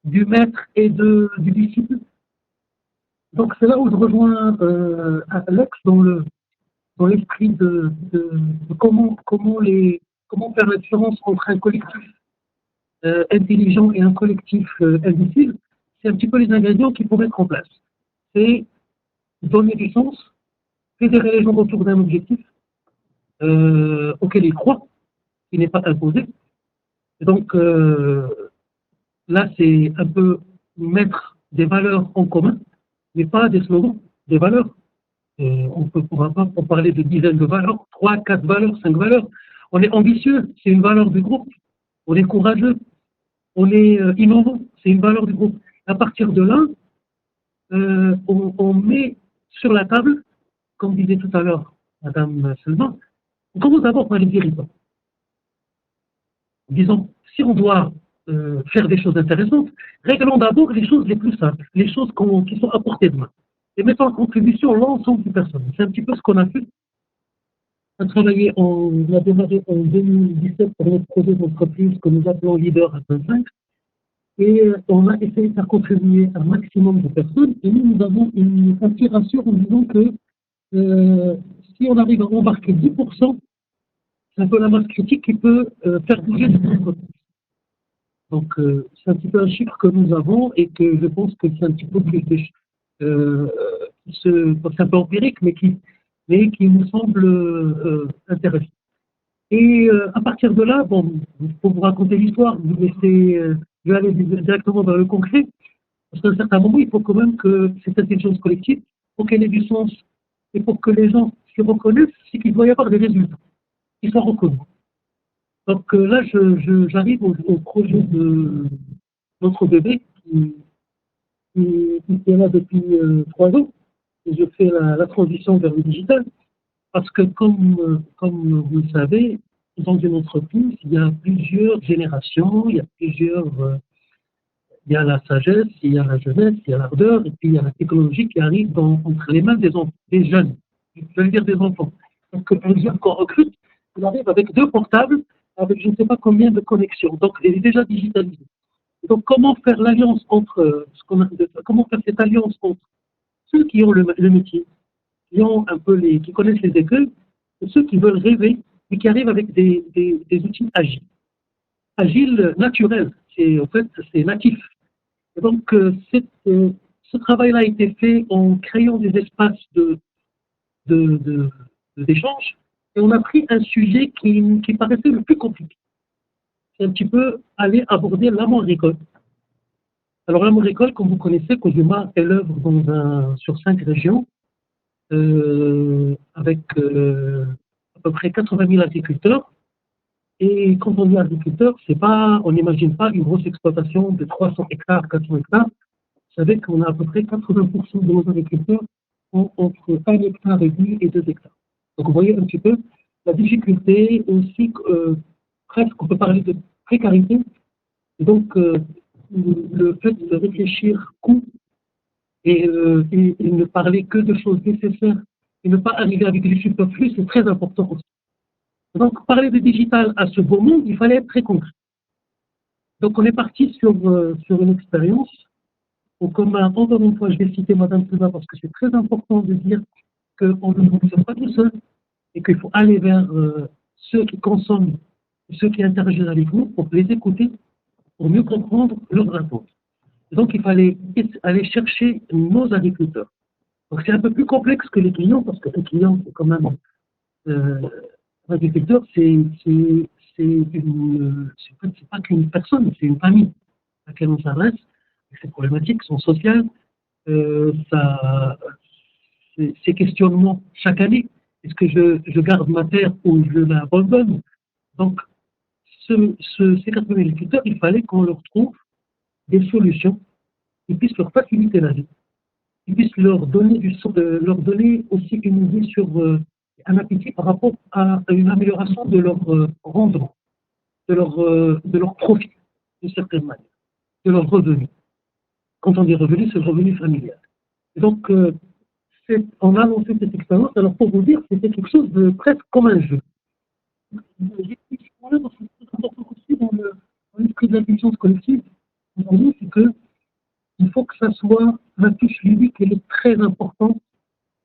du maître et du disciple. Donc, c'est là où je rejoins Alex dans l'esprit de comment faire la différence entre un collectif intelligent et un collectif imbécile. C'est un petit peu les ingrédients qu'il faut mettre en place. C'est donner du sens, fédérer les gens autour d'un objectif auquel ils croient, qui n'est pas imposé. Et donc, là, c'est un peu mettre des valeurs en commun, mais pas des slogans, des valeurs. On ne pourra pas parler de dizaines de valeurs, 3, 4 valeurs, 5 valeurs. On est ambitieux, c'est une valeur du groupe. On est courageux, on est innovant, c'est une valeur du groupe. À partir de là, on met sur la table, comme disait tout à l'heure Madame Selma, on commence d'abord par les dirigeants. Disons, si on doit faire des choses intéressantes, réglons d'abord les choses les plus simples, les choses qui sont à portée de main, et mettons en contribution l'ensemble du personnel. C'est un petit peu ce qu'on a fait. On a démarré en 2017 pour notre projet d'entreprise que nous appelons Leader à 25, et on a essayé de faire contribuer un maximum de personnes, et nous avons une inspiration en disant que si on arrive à embarquer 10%, c'est un peu la masse critique qui peut faire bouger cette entreprise. Donc, c'est un petit peu un chiffre que nous avons et que je pense que c'est un petit peu plus c'est un peu empirique, mais qui me semble intéressant. Et à partir de là, bon, pour vous raconter l'histoire, vous laissez, je vais aller directement dans le concret, parce qu'à un certain moment, il faut quand même que cette intelligence collective, pour qu'elle ait du sens et pour que les gens s'y reconnaissent, c'est qu'il doit y avoir des résultats qui soient reconnus. Donc là, j'arrive au projet de notre bébé qui est là depuis 3 ans. Et je fais la transition vers le digital parce que comme vous le savez, dans une entreprise, il y a plusieurs générations, il y a la sagesse, il y a la jeunesse, il y a l'ardeur, et puis il y a la technologie qui arrive entre les mains des jeunes, je veux dire des enfants. Donc un jeune qu'on recrute, il arrive avec 2 portables, avec je ne sais pas combien de connexions, donc il est déjà digitalisé. Donc comment faire l'alliance entre, comment faire cette alliance entre ceux qui ont le métier, qui connaissent les écueils, et ceux qui veulent rêver, et qui arrivent avec des outils agiles. Agiles naturels, en fait, c'est natif. Et donc, ce travail-là a été fait en créant des espaces d'échange, et on a pris un sujet qui paraissait le plus compliqué. C'est un petit peu aller aborder l'amour agricole. Alors, l'amour agricole, comme vous connaissez, Cojuma est l'œuvre sur 5 régions, avec à peu près 80 000 agriculteurs. Et quand on dit agriculteur, on n'imagine pas une grosse exploitation de 300 hectares, 400 hectares. Vous savez qu'on a à peu près 80% de nos agriculteurs ont entre 1 hectare et demi et 2 hectares. Donc vous voyez un petit peu la difficulté aussi, presque on peut parler de précarité. Et donc le fait de réfléchir coût et ne parler que de choses nécessaires et ne pas arriver avec du superflu, c'est très important aussi. Donc, parler de digital à ce beau monde, il fallait être très concret. Donc, on est parti sur une expérience. Donc, encore une fois, je vais citer Madame Pluma parce que c'est très important de dire qu'on ne fonctionne pas tout seul et qu'il faut aller vers ceux qui consomment, ceux qui interagissent avec nous pour les écouter, pour mieux comprendre leurs attentes. Donc, il fallait aller chercher nos agriculteurs. Donc, c'est un peu plus complexe que les clients parce que les clients, c'est quand même... l'agriculteur, c'est pas qu'une personne, c'est une famille à laquelle on s'adresse. Ces problématiques sont sociales, ces questionnements chaque année. Est-ce que je garde ma terre ou je l'abandonne? Donc, ces 80 agriculteurs, il fallait qu'on leur trouve des solutions qui puissent leur faciliter la vie, qui puissent leur donner aussi une idée sur un appétit par rapport à une amélioration de leur rendement, de leur profit, d'une certaine manière, de leurs revenus. Quand on dit revenus, c'est le revenu familial. Et donc, on a lancé cette expérience. Alors, pour vous dire, c'était quelque chose de presque comme un jeu. C'est important aussi dans l'esprit de l'intelligence collective, aujourd'hui, c'est qu'il faut que ça soit la touche ludique, elle est très importante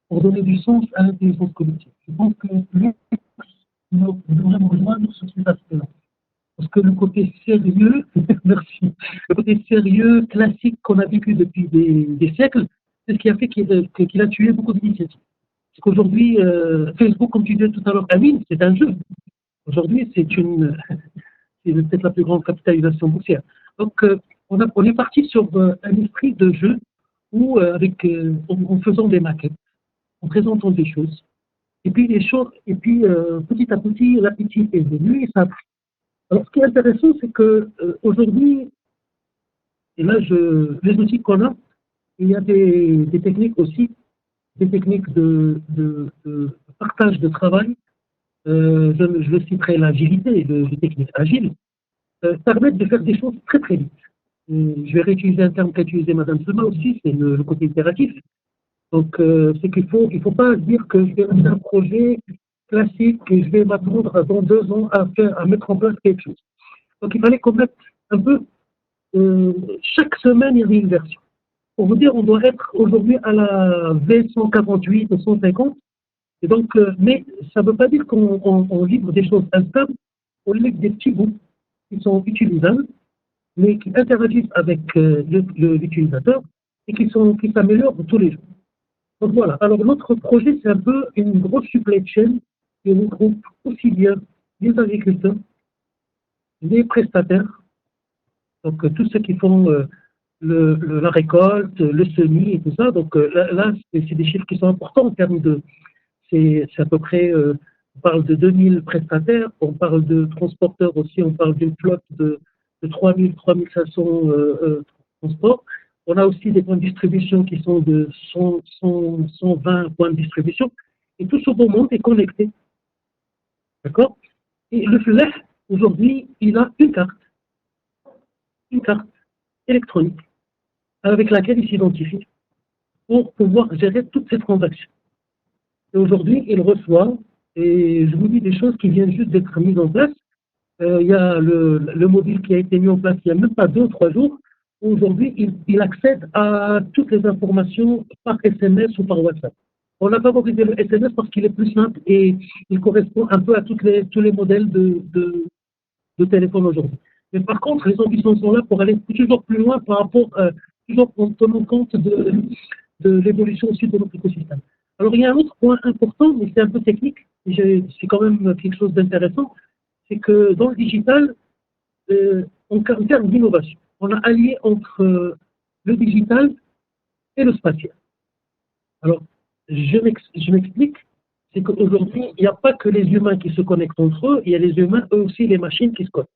pour donner du sens à l'intelligence collective. Je pense que nous devrions rejoindre sur cet aspect-là. Parce que le côté sérieux, merci, le côté sérieux, classique qu'on a vécu depuis des siècles, c'est ce qui a fait qu'il a tué beaucoup d'initiatives. Parce qu'aujourd'hui, Facebook, comme tu disais tout à l'heure, Amine, c'est un jeu. Aujourd'hui, c'est peut-être la plus grande capitalisation boursière. Donc, on est parti sur un esprit de jeu où, en faisant des maquettes, en présentant des choses, et puis petit à petit, l'appétit est venu et ça a pris. Alors, ce qui est intéressant, c'est que aujourd'hui, et là, les outils qu'on a, il y a des techniques aussi, des techniques de partage de travail. Je le citerai, l'agilité, les techniques agiles, permettent de faire des choses très très vite. Je vais réutiliser un terme qu'a utilisé Madame Sema aussi, c'est le côté itératif. Donc, c'est qu'il faut pas dire que je vais lancer un projet classique et je vais m'attendre dans 2 ans à mettre en place quelque chose. Donc, il fallait qu'on mette un peu, chaque semaine, il y avait une version. Pour vous dire, on doit être aujourd'hui à la V148 ou 150. Et donc, mais ça ne veut pas dire qu'on livre des choses instables, on livre des petits bouts qui sont utilisables mais qui interagissent avec l'utilisateur et qui s'améliorent tous les jours. Donc voilà, alors notre projet, c'est un peu une grosse supply chain qui regroupe aussi bien les agriculteurs, les prestataires, donc tous ceux qui font la récolte, le semis et tout ça. Donc là, c'est des chiffres qui sont importants en termes de, c'est à peu près, on parle de 2000 prestataires, on parle de transporteurs aussi, on parle d'une flotte de 3000, 3500 transports. On a aussi des points de distribution qui sont de 120 points de distribution. Et tout ce beau monde est connecté. D'accord? Et le flèche, aujourd'hui, il a une carte électronique avec laquelle il s'identifie pour pouvoir gérer toutes ces transactions. Et aujourd'hui, il reçoit, et je vous dis des choses qui viennent juste d'être mises en place. Il y a le mobile qui a été mis en place il n'y a même pas 2 ou 3 jours. Aujourd'hui, il accède à toutes les informations par SMS ou par WhatsApp. On n'a pas favorisé le SMS parce qu'il est plus simple et il correspond un peu à tous les modèles de téléphone aujourd'hui. Mais par contre, les ambitions sont là pour aller toujours plus loin par rapport, toujours en tenant compte de l'évolution aussi de notre écosystème. Alors, il y a un autre point important, mais c'est un peu technique, c'est quand même quelque chose d'intéressant, c'est que dans le digital, en termes d'innovation, on a allié entre le digital et le spatial. Alors, je m'explique, c'est qu'aujourd'hui, il n'y a pas que les humains qui se connectent entre eux, il y a les humains, eux aussi, les machines qui se connectent.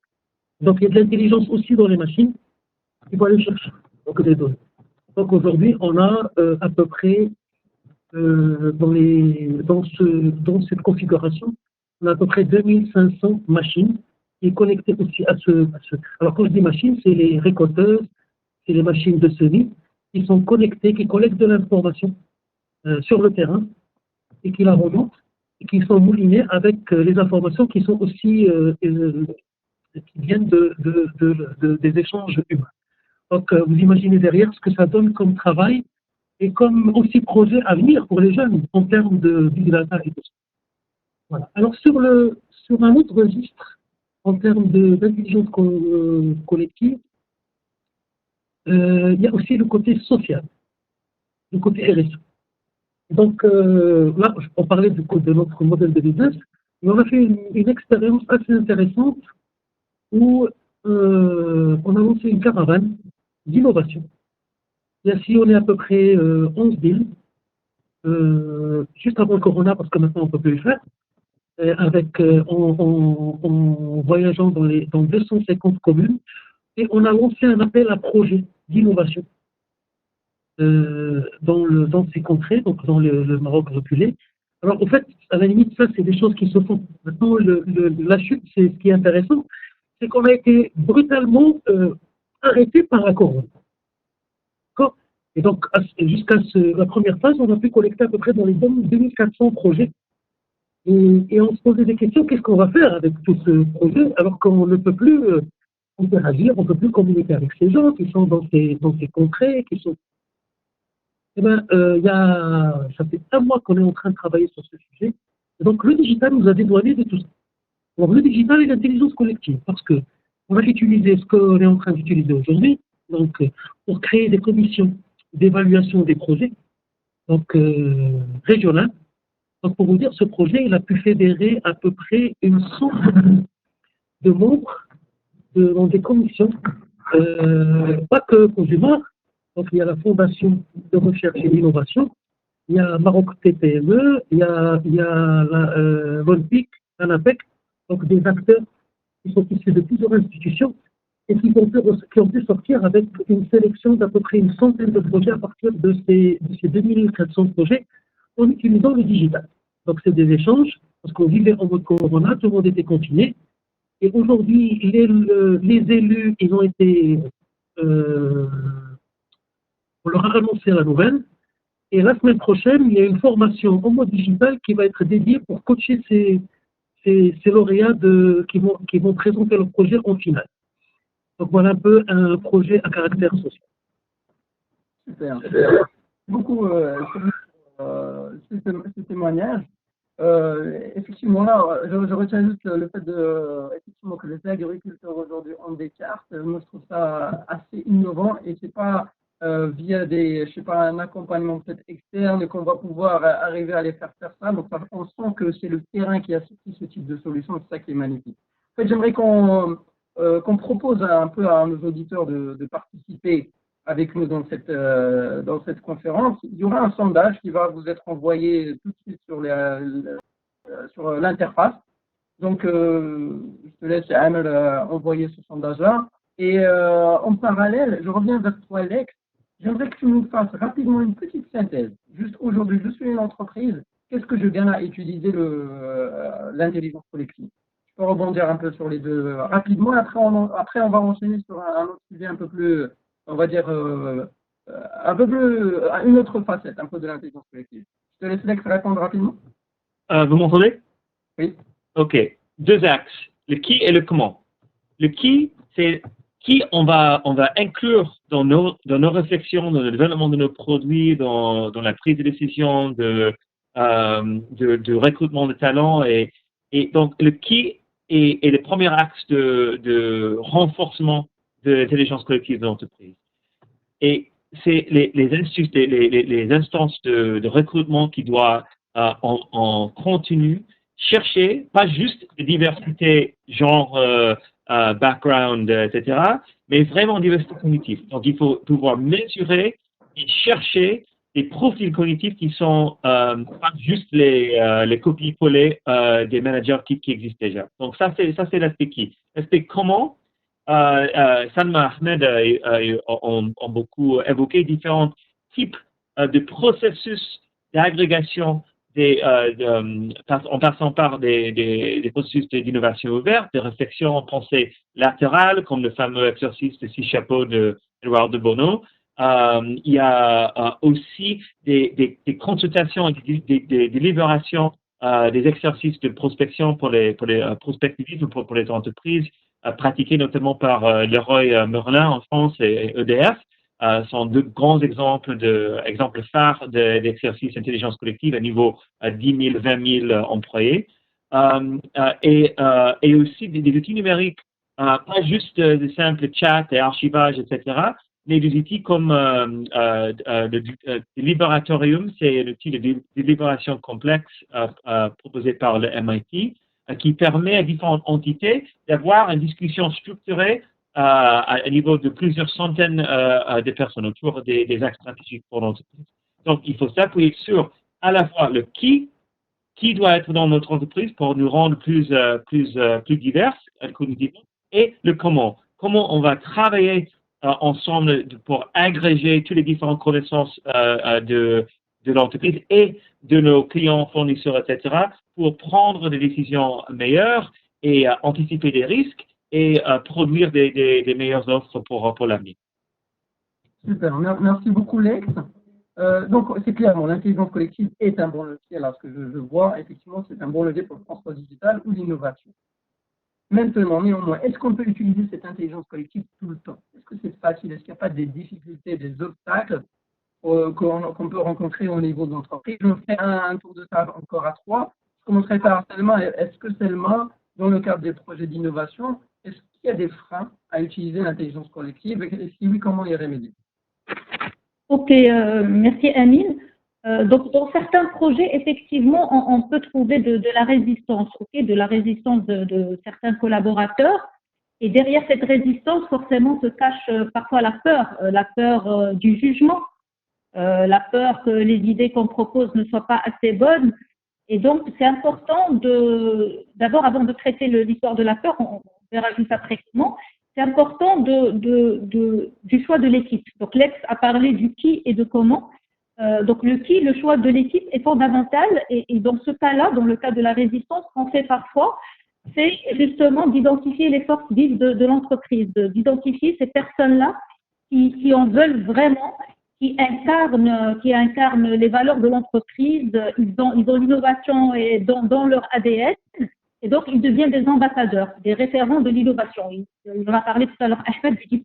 Donc, il y a de l'intelligence aussi dans les machines qui vont aller chercher donc, des données. Donc, aujourd'hui, on a à peu près, dans cette configuration, on a à peu près 2500 machines qui sont connectées aussi à ce. Alors, quand je dis machines, c'est les récolteuses, c'est les machines de semis qui sont connectées, qui collectent de l'information sur le terrain et qui la remontent et qui sont moulinées avec les informations qui sont aussi qui viennent des échanges humains. Donc, vous imaginez derrière ce que ça donne comme travail et comme aussi projet à venir pour les jeunes en termes de big data et tout ça. Voilà. Alors, sur un autre registre, en termes d'intelligence collective, il y a aussi le côté social, le côté RSE. Donc, là, on parlait de notre modèle de business, mais on a fait une expérience assez intéressante où on a lancé une caravane d'innovation. Et ainsi, on est à peu près 11 villes, juste avant le corona, parce que maintenant on ne peut plus le faire, en voyageant dans 250 communes, et on a lancé un appel à projet d'innovation dans ces contrées, donc dans le Maroc reculé. Alors, en fait, à la limite, ça, c'est des choses qui se font. Maintenant, la chute, c'est ce qui est intéressant, c'est qu'on a été brutalement arrêté par la corona. Et donc, jusqu'à la première phase, on a pu collecter à peu près dans les 2400 projets. Et on se posait des questions, qu'est-ce qu'on va faire avec tout ce projet, alors qu'on ne peut plus interagir, on ne peut plus communiquer avec ces gens qui sont dans ces contrées, qui sont... Eh bien, ça fait 1 mois qu'on est en train de travailler sur ce sujet. Et donc, le digital nous a dédouanés de tout ça. Alors, le digital et l'intelligence collective, parce que on va utiliser ce qu'on est en train d'utiliser aujourd'hui, donc pour créer des commissions d'évaluation des projets, donc régionales. Donc, pour vous dire, ce projet, il a pu fédérer à peu près une centaine de membres dans des commissions, pas que Consumer. Donc, il y a la Fondation de recherche et d'innovation, il y a Maroc TPME, il y a l'Olympique, l'ANAPEC, donc des acteurs qui sont issus de plusieurs institutions et qui ont pu sortir avec une sélection d'à peu près une centaine de projets à partir de ces 2400 projets en utilisant le digital. Donc, c'est des échanges, parce qu'on vivait en mode corona, tout le monde était confiné. Et aujourd'hui, les élus, ils ont été... on leur a annoncé la nouvelle. Et la semaine prochaine, il y a une formation en mode digital qui va être dédiée pour coacher ces lauréats qui vont présenter leur projet en finale. Donc, voilà un peu un projet à caractère social. Super. Beaucoup ce témoignage. Effectivement, là, je retiens juste le fait effectivement, que les agriculteurs aujourd'hui ont des cartes. Moi, je trouve ça assez innovant et c'est pas via je sais pas, un accompagnement peut-être externe qu'on va pouvoir arriver à les faire ça. Donc, on sent que c'est le terrain qui a sorti ce type de solution. C'est ça qui est magnifique. En fait, j'aimerais qu'on propose un peu à nos auditeurs de participer avec nous dans cette conférence. Il y aura un sondage qui va vous être envoyé tout de suite sur l'interface. Donc, je te laisse, Amel, envoyer ce sondage-là. Et en parallèle, je reviens vers toi, Alex. J'aimerais que tu nous fasses rapidement une petite synthèse. Juste aujourd'hui, je suis une entreprise. Qu'est-ce que je gagne à utiliser l'intelligence collective? Je peux rebondir un peu sur les deux rapidement. Après, on va enchaîner sur un autre sujet un peu plus, on va dire, un peu plus, une autre facette, un peu de l'intelligence collective. Je te laisse Lex répondre rapidement. Vous m'entendez? Oui. Ok. Deux axes. Le qui et le comment. Le qui, c'est qui on va inclure dans nos réflexions, dans le développement de nos produits, dans la prise de décision, de recrutement de talents. Et donc, le qui est le premier axe de renforcement de l'intelligence collective de l'entreprise. Et c'est les instances de recrutement qui doivent en continu chercher, pas juste de diversité, genre, background, etc., mais vraiment diversité cognitive. Donc, il faut pouvoir mesurer et chercher des profils cognitifs qui sont pas juste les copier-coller des managers qui existent déjà. Donc, ça, c'est l'aspect qui. L'aspect comment, Salma Ahmed ont beaucoup évoqué différents types de processus d'agrégation en passant par des processus d'innovation ouverte, des réflexions en pensée latérale, comme le fameux exercice de 6 chapeaux de Edouard de Bono. Il y a aussi des consultations, des délibérations, des exercices de prospection pour les prospectivistes ou pour les entreprises, pratiqués notamment par Leroy Merlin en France et EDF. Sont deux grands exemples phares d'exercices d'intelligence collective à niveau 10 000, 20 000 employés. Et aussi des outils numériques, pas juste de simples chats et archivages, etc., mais des outils comme le Liberatorium, c'est un outil de délibération complexe proposé par le MIT, qui permet à différentes entités d'avoir une discussion structurée à niveau de plusieurs centaines de personnes autour des axes stratégiques pour l'entreprise. Donc, il faut s'appuyer sur à la fois le qui doit être dans notre entreprise pour nous rendre plus divers cognitivement, et le comment. Comment on va travailler ensemble pour agréger toutes les différentes connaissances de l'entreprise et de nos clients, fournisseurs, etc., pour prendre des décisions meilleures et anticiper des risques et produire des meilleures offres pour l'avenir. Super, merci beaucoup Lex. Donc c'est clair, l'intelligence collective est un bon levier. Alors ce que je vois, effectivement, c'est un bon levier pour le transport digital ou l'innovation. Maintenant, néanmoins, est-ce qu'on peut utiliser cette intelligence collective tout le temps? Est-ce que c'est facile? Est-ce qu'il n'y a pas des difficultés, des obstacles qu'on peut rencontrer au niveau de l'entreprise? Je fais un tour de table encore à 3. Je commencerai par Selma. Est-ce que Selma, dans le cadre des projets d'innovation, est-ce qu'il y a des freins à utiliser l'intelligence collective? Et si oui, comment les remédier? Ok, merci Amine. Donc, dans certains projets, effectivement, on peut trouver de la résistance, de la résistance de certains collaborateurs. Et derrière cette résistance, forcément, se cache parfois la peur du jugement, la peur que les idées qu'on propose ne soient pas assez bonnes. Et donc, c'est important d'abord, avant de traiter l'histoire de la peur, on verra juste après comment, c'est important du choix de l'équipe. Donc, Lex a parlé du qui et de comment. Donc, le choix de l'équipe est fondamental. Et dans ce cas-là, dans le cas de la résistance, ce qu'on fait parfois, c'est justement d'identifier les forces vives de l'entreprise, d'identifier ces personnes-là qui en veulent vraiment, qui incarnent les valeurs de l'entreprise. Ils ont l'innovation dans leur ADN. Et donc, ils deviennent des ambassadeurs, des référents de l'innovation. On a parlé tout à l'heure, Ahmed, du 10%.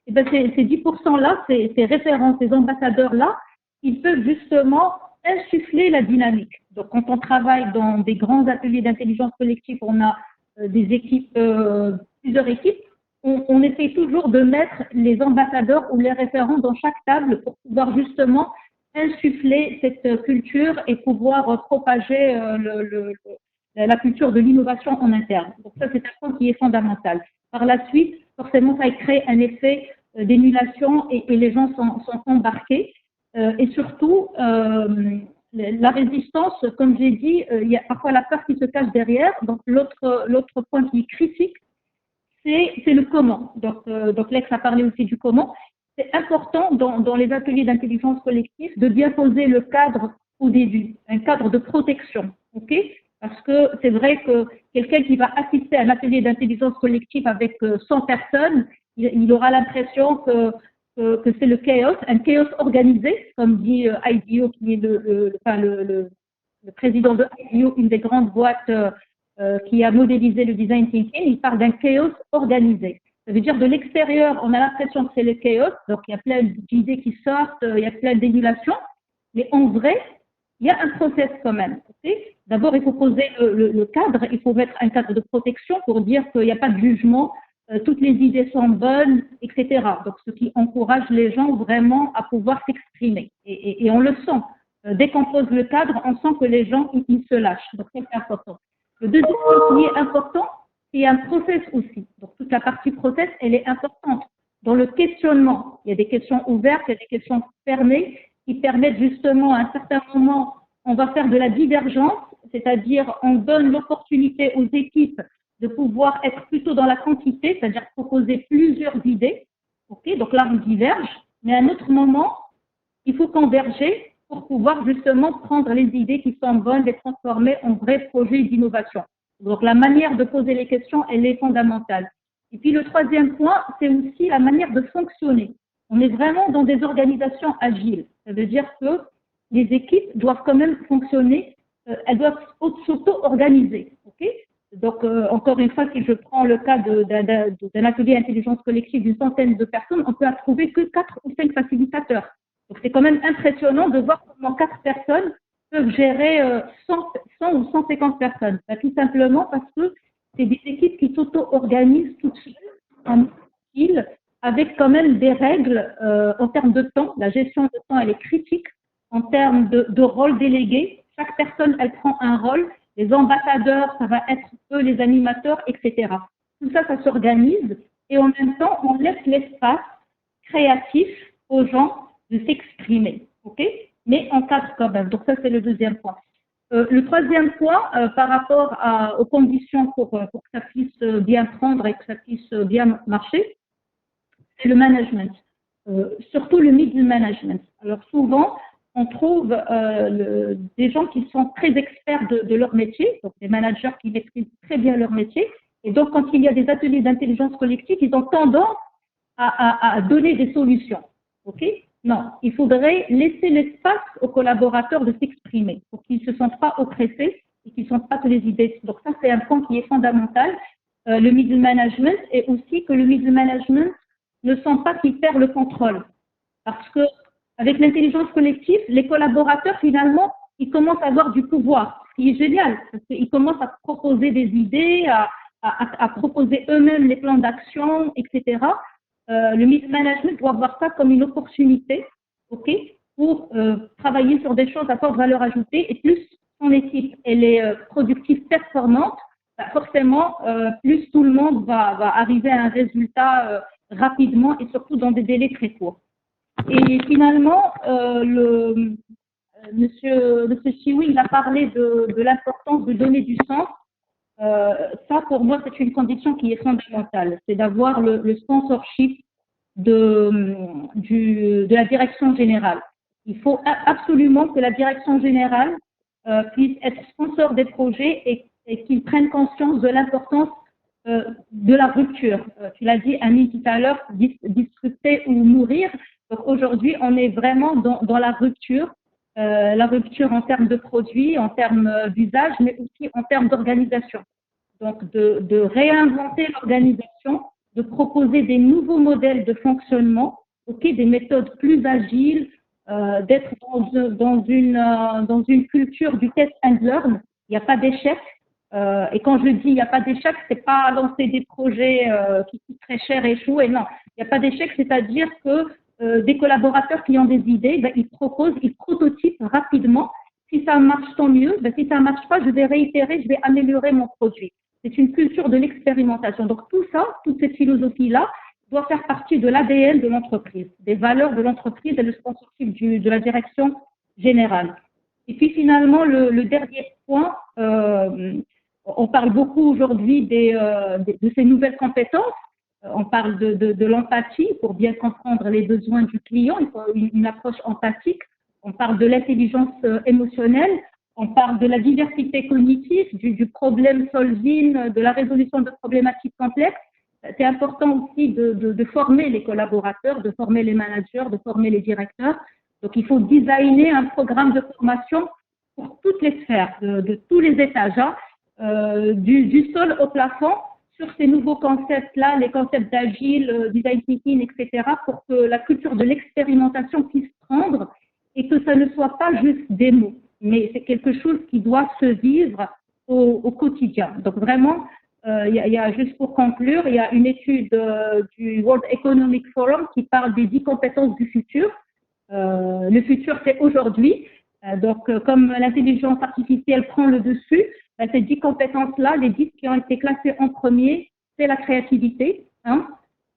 Et bien, ces 10%-là, ces référents, ces ambassadeurs-là, ils peuvent justement insuffler la dynamique. Donc, quand on travaille dans des grands ateliers d'intelligence collective, on a des équipes, plusieurs équipes, on essaie toujours de mettre les ambassadeurs ou les référents dans chaque table pour pouvoir justement insuffler cette culture et pouvoir propager la culture de l'innovation en interne. Donc ça, c'est un point qui est fondamental. Par la suite, forcément, ça crée un effet d'émulation et les gens sont embarqués. Et surtout, la résistance, comme j'ai dit, il y a parfois la peur qui se cache derrière. Donc l'autre point qui est critique, c'est le comment. Donc Lex a parlé aussi du comment. C'est important dans les ateliers d'intelligence collective de bien poser le cadre au début, un cadre de protection, ok? Parce que c'est vrai que quelqu'un qui va assister à un atelier d'intelligence collective avec 100 personnes, il aura l'impression que c'est le chaos, un chaos organisé, comme dit IDEO, qui est le président de IDEO, une des grandes boîtes qui a modélisé le design thinking. Il parle d'un chaos organisé. Ça veut dire de l'extérieur, on a l'impression que c'est le chaos, donc il y a plein d'idées qui sortent, il y a plein d'émulations, mais en vrai, il y a un process quand même. Okay? D'abord, il faut poser le cadre, il faut mettre un cadre de protection pour dire qu'il n'y a pas de jugement, toutes les idées sont bonnes, etc. Donc, ce qui encourage les gens vraiment à pouvoir s'exprimer. Et on le sent. Dès qu'on pose le cadre, on sent que les gens, ils se lâchent. Donc, c'est important. Le deuxième point qui est important, c'est un process aussi. Donc, toute la partie process, elle est importante. Dans le questionnement, il y a des questions ouvertes, il y a des questions fermées qui permettent justement, à un certain moment, on va faire de la divergence, c'est-à-dire on donne l'opportunité aux équipes de pouvoir être plutôt dans la quantité, c'est-à-dire proposer plusieurs idées. Okay, donc là, on diverge, mais à un autre moment, il faut converger pour pouvoir justement prendre les idées qui sont bonnes, les transformer en vrais projets d'innovation. Donc la manière de poser les questions, elle est fondamentale. Et puis le troisième point, c'est aussi la manière de fonctionner. On est vraiment dans des organisations agiles. Ça veut dire que les équipes doivent quand même fonctionner, elles doivent s'auto-organiser. Okay? Donc, encore une fois, si je prends le cas d'un atelier intelligence collective d'une centaine de personnes, on peut trouver que 4 ou 5 facilitateurs. Donc, c'est quand même impressionnant de voir comment 4 personnes peuvent gérer 100 ou 150 personnes. Ben, tout simplement parce que c'est des équipes qui s'auto-organisent toutes seules en style, avec quand même des règles en termes de temps. La gestion de temps, elle est critique. En termes de rôle délégué, chaque personne, elle prend un rôle. Les ambassadeurs, ça va être eux les animateurs, etc. Tout ça, ça s'organise et en même temps, on laisse l'espace créatif aux gens de s'exprimer, ok? Mais on cadre quand même. Donc ça, c'est le deuxième point. Le troisième point, par rapport aux conditions pour que ça puisse bien prendre et que ça puisse bien marcher, c'est le management. Surtout le middle management. Alors souvent, on trouve des gens qui sont très experts de leur métier, donc des managers qui maîtrisent très bien leur métier. Et donc, quand il y a des ateliers d'intelligence collective, ils ont tendance à donner des solutions. Ok? Non, il faudrait laisser l'espace aux collaborateurs de s'exprimer pour qu'ils ne se sentent pas oppressés et qu'ils ne sentent pas que les idées. Donc ça, c'est un point qui est fondamental. Le middle management et aussi que le middle management ne sent pas qu'il perd le contrôle. Parce que avec l'intelligence collective, les collaborateurs, finalement, ils commencent à avoir du pouvoir, ce qui est génial, parce qu'ils commencent à proposer des idées, à proposer eux-mêmes les plans d'action, etc. Le middle management doit voir ça comme une opportunité, ok, pour travailler sur des choses à forte valeur ajoutée, et plus son équipe elle est productive, performante, bah forcément, plus tout le monde va arriver à un résultat rapidement et surtout dans des délais très courts. Et finalement, Monsieur Chiwi, il a parlé de l'importance de donner du sens. Ça, pour moi, c'est une condition qui est fondamentale. C'est d'avoir le sponsorship de la direction générale. Il faut absolument que la direction générale puisse être sponsor des projets et qu'ils prennent conscience de l'importance de la rupture. Tu l'as dit, Amine, tout à l'heure, disrupter ou mourir. Donc aujourd'hui, on est vraiment dans la rupture en termes de produits, en termes d'usage, mais aussi en termes d'organisation. Donc de réinventer l'organisation, de proposer des nouveaux modèles de fonctionnement, okay, des méthodes plus agiles, d'être dans une culture du test and learn. Il n'y a pas d'échec. Et quand je dis il n'y a pas d'échec, c'est pas lancer des projets qui coûtent très cher et échouer. Non, il n'y a pas d'échec, c'est-à-dire que des collaborateurs qui ont des idées, ben, ils proposent, ils prototypent rapidement. Si ça marche, tant mieux. Ben, si ça ne marche pas, je vais réitérer, je vais améliorer mon produit. C'est une culture de l'expérimentation. Donc tout ça, toute cette philosophie-là, doit faire partie de l'ADN de l'entreprise, des valeurs de l'entreprise et le sponsorship de la direction générale. Et puis finalement, le dernier point, on parle beaucoup aujourd'hui de ces nouvelles compétences. On parle de l'empathie pour bien comprendre les besoins du client. Il faut une approche empathique. On parle de l'intelligence émotionnelle. On parle de la diversité cognitive, du problem solving, de la résolution de problématiques complexes. C'est important aussi de former les collaborateurs, de former les managers, de former les directeurs. Donc, il faut designer un programme de formation pour toutes les sphères, de tous les étages, du sol au plafond, sur ces nouveaux concepts-là, les concepts d'agile, design thinking, etc., pour que la culture de l'expérimentation puisse prendre et que ça ne soit pas juste des mots, mais c'est quelque chose qui doit se vivre au quotidien. Donc, vraiment, juste pour conclure, il y a une étude du World Economic Forum qui parle des 10 compétences du futur. Le futur, c'est aujourd'hui. Donc, comme l'intelligence artificielle prend le dessus, ces 10 compétences-là, les 10 qui ont été classées en premier, c'est la créativité,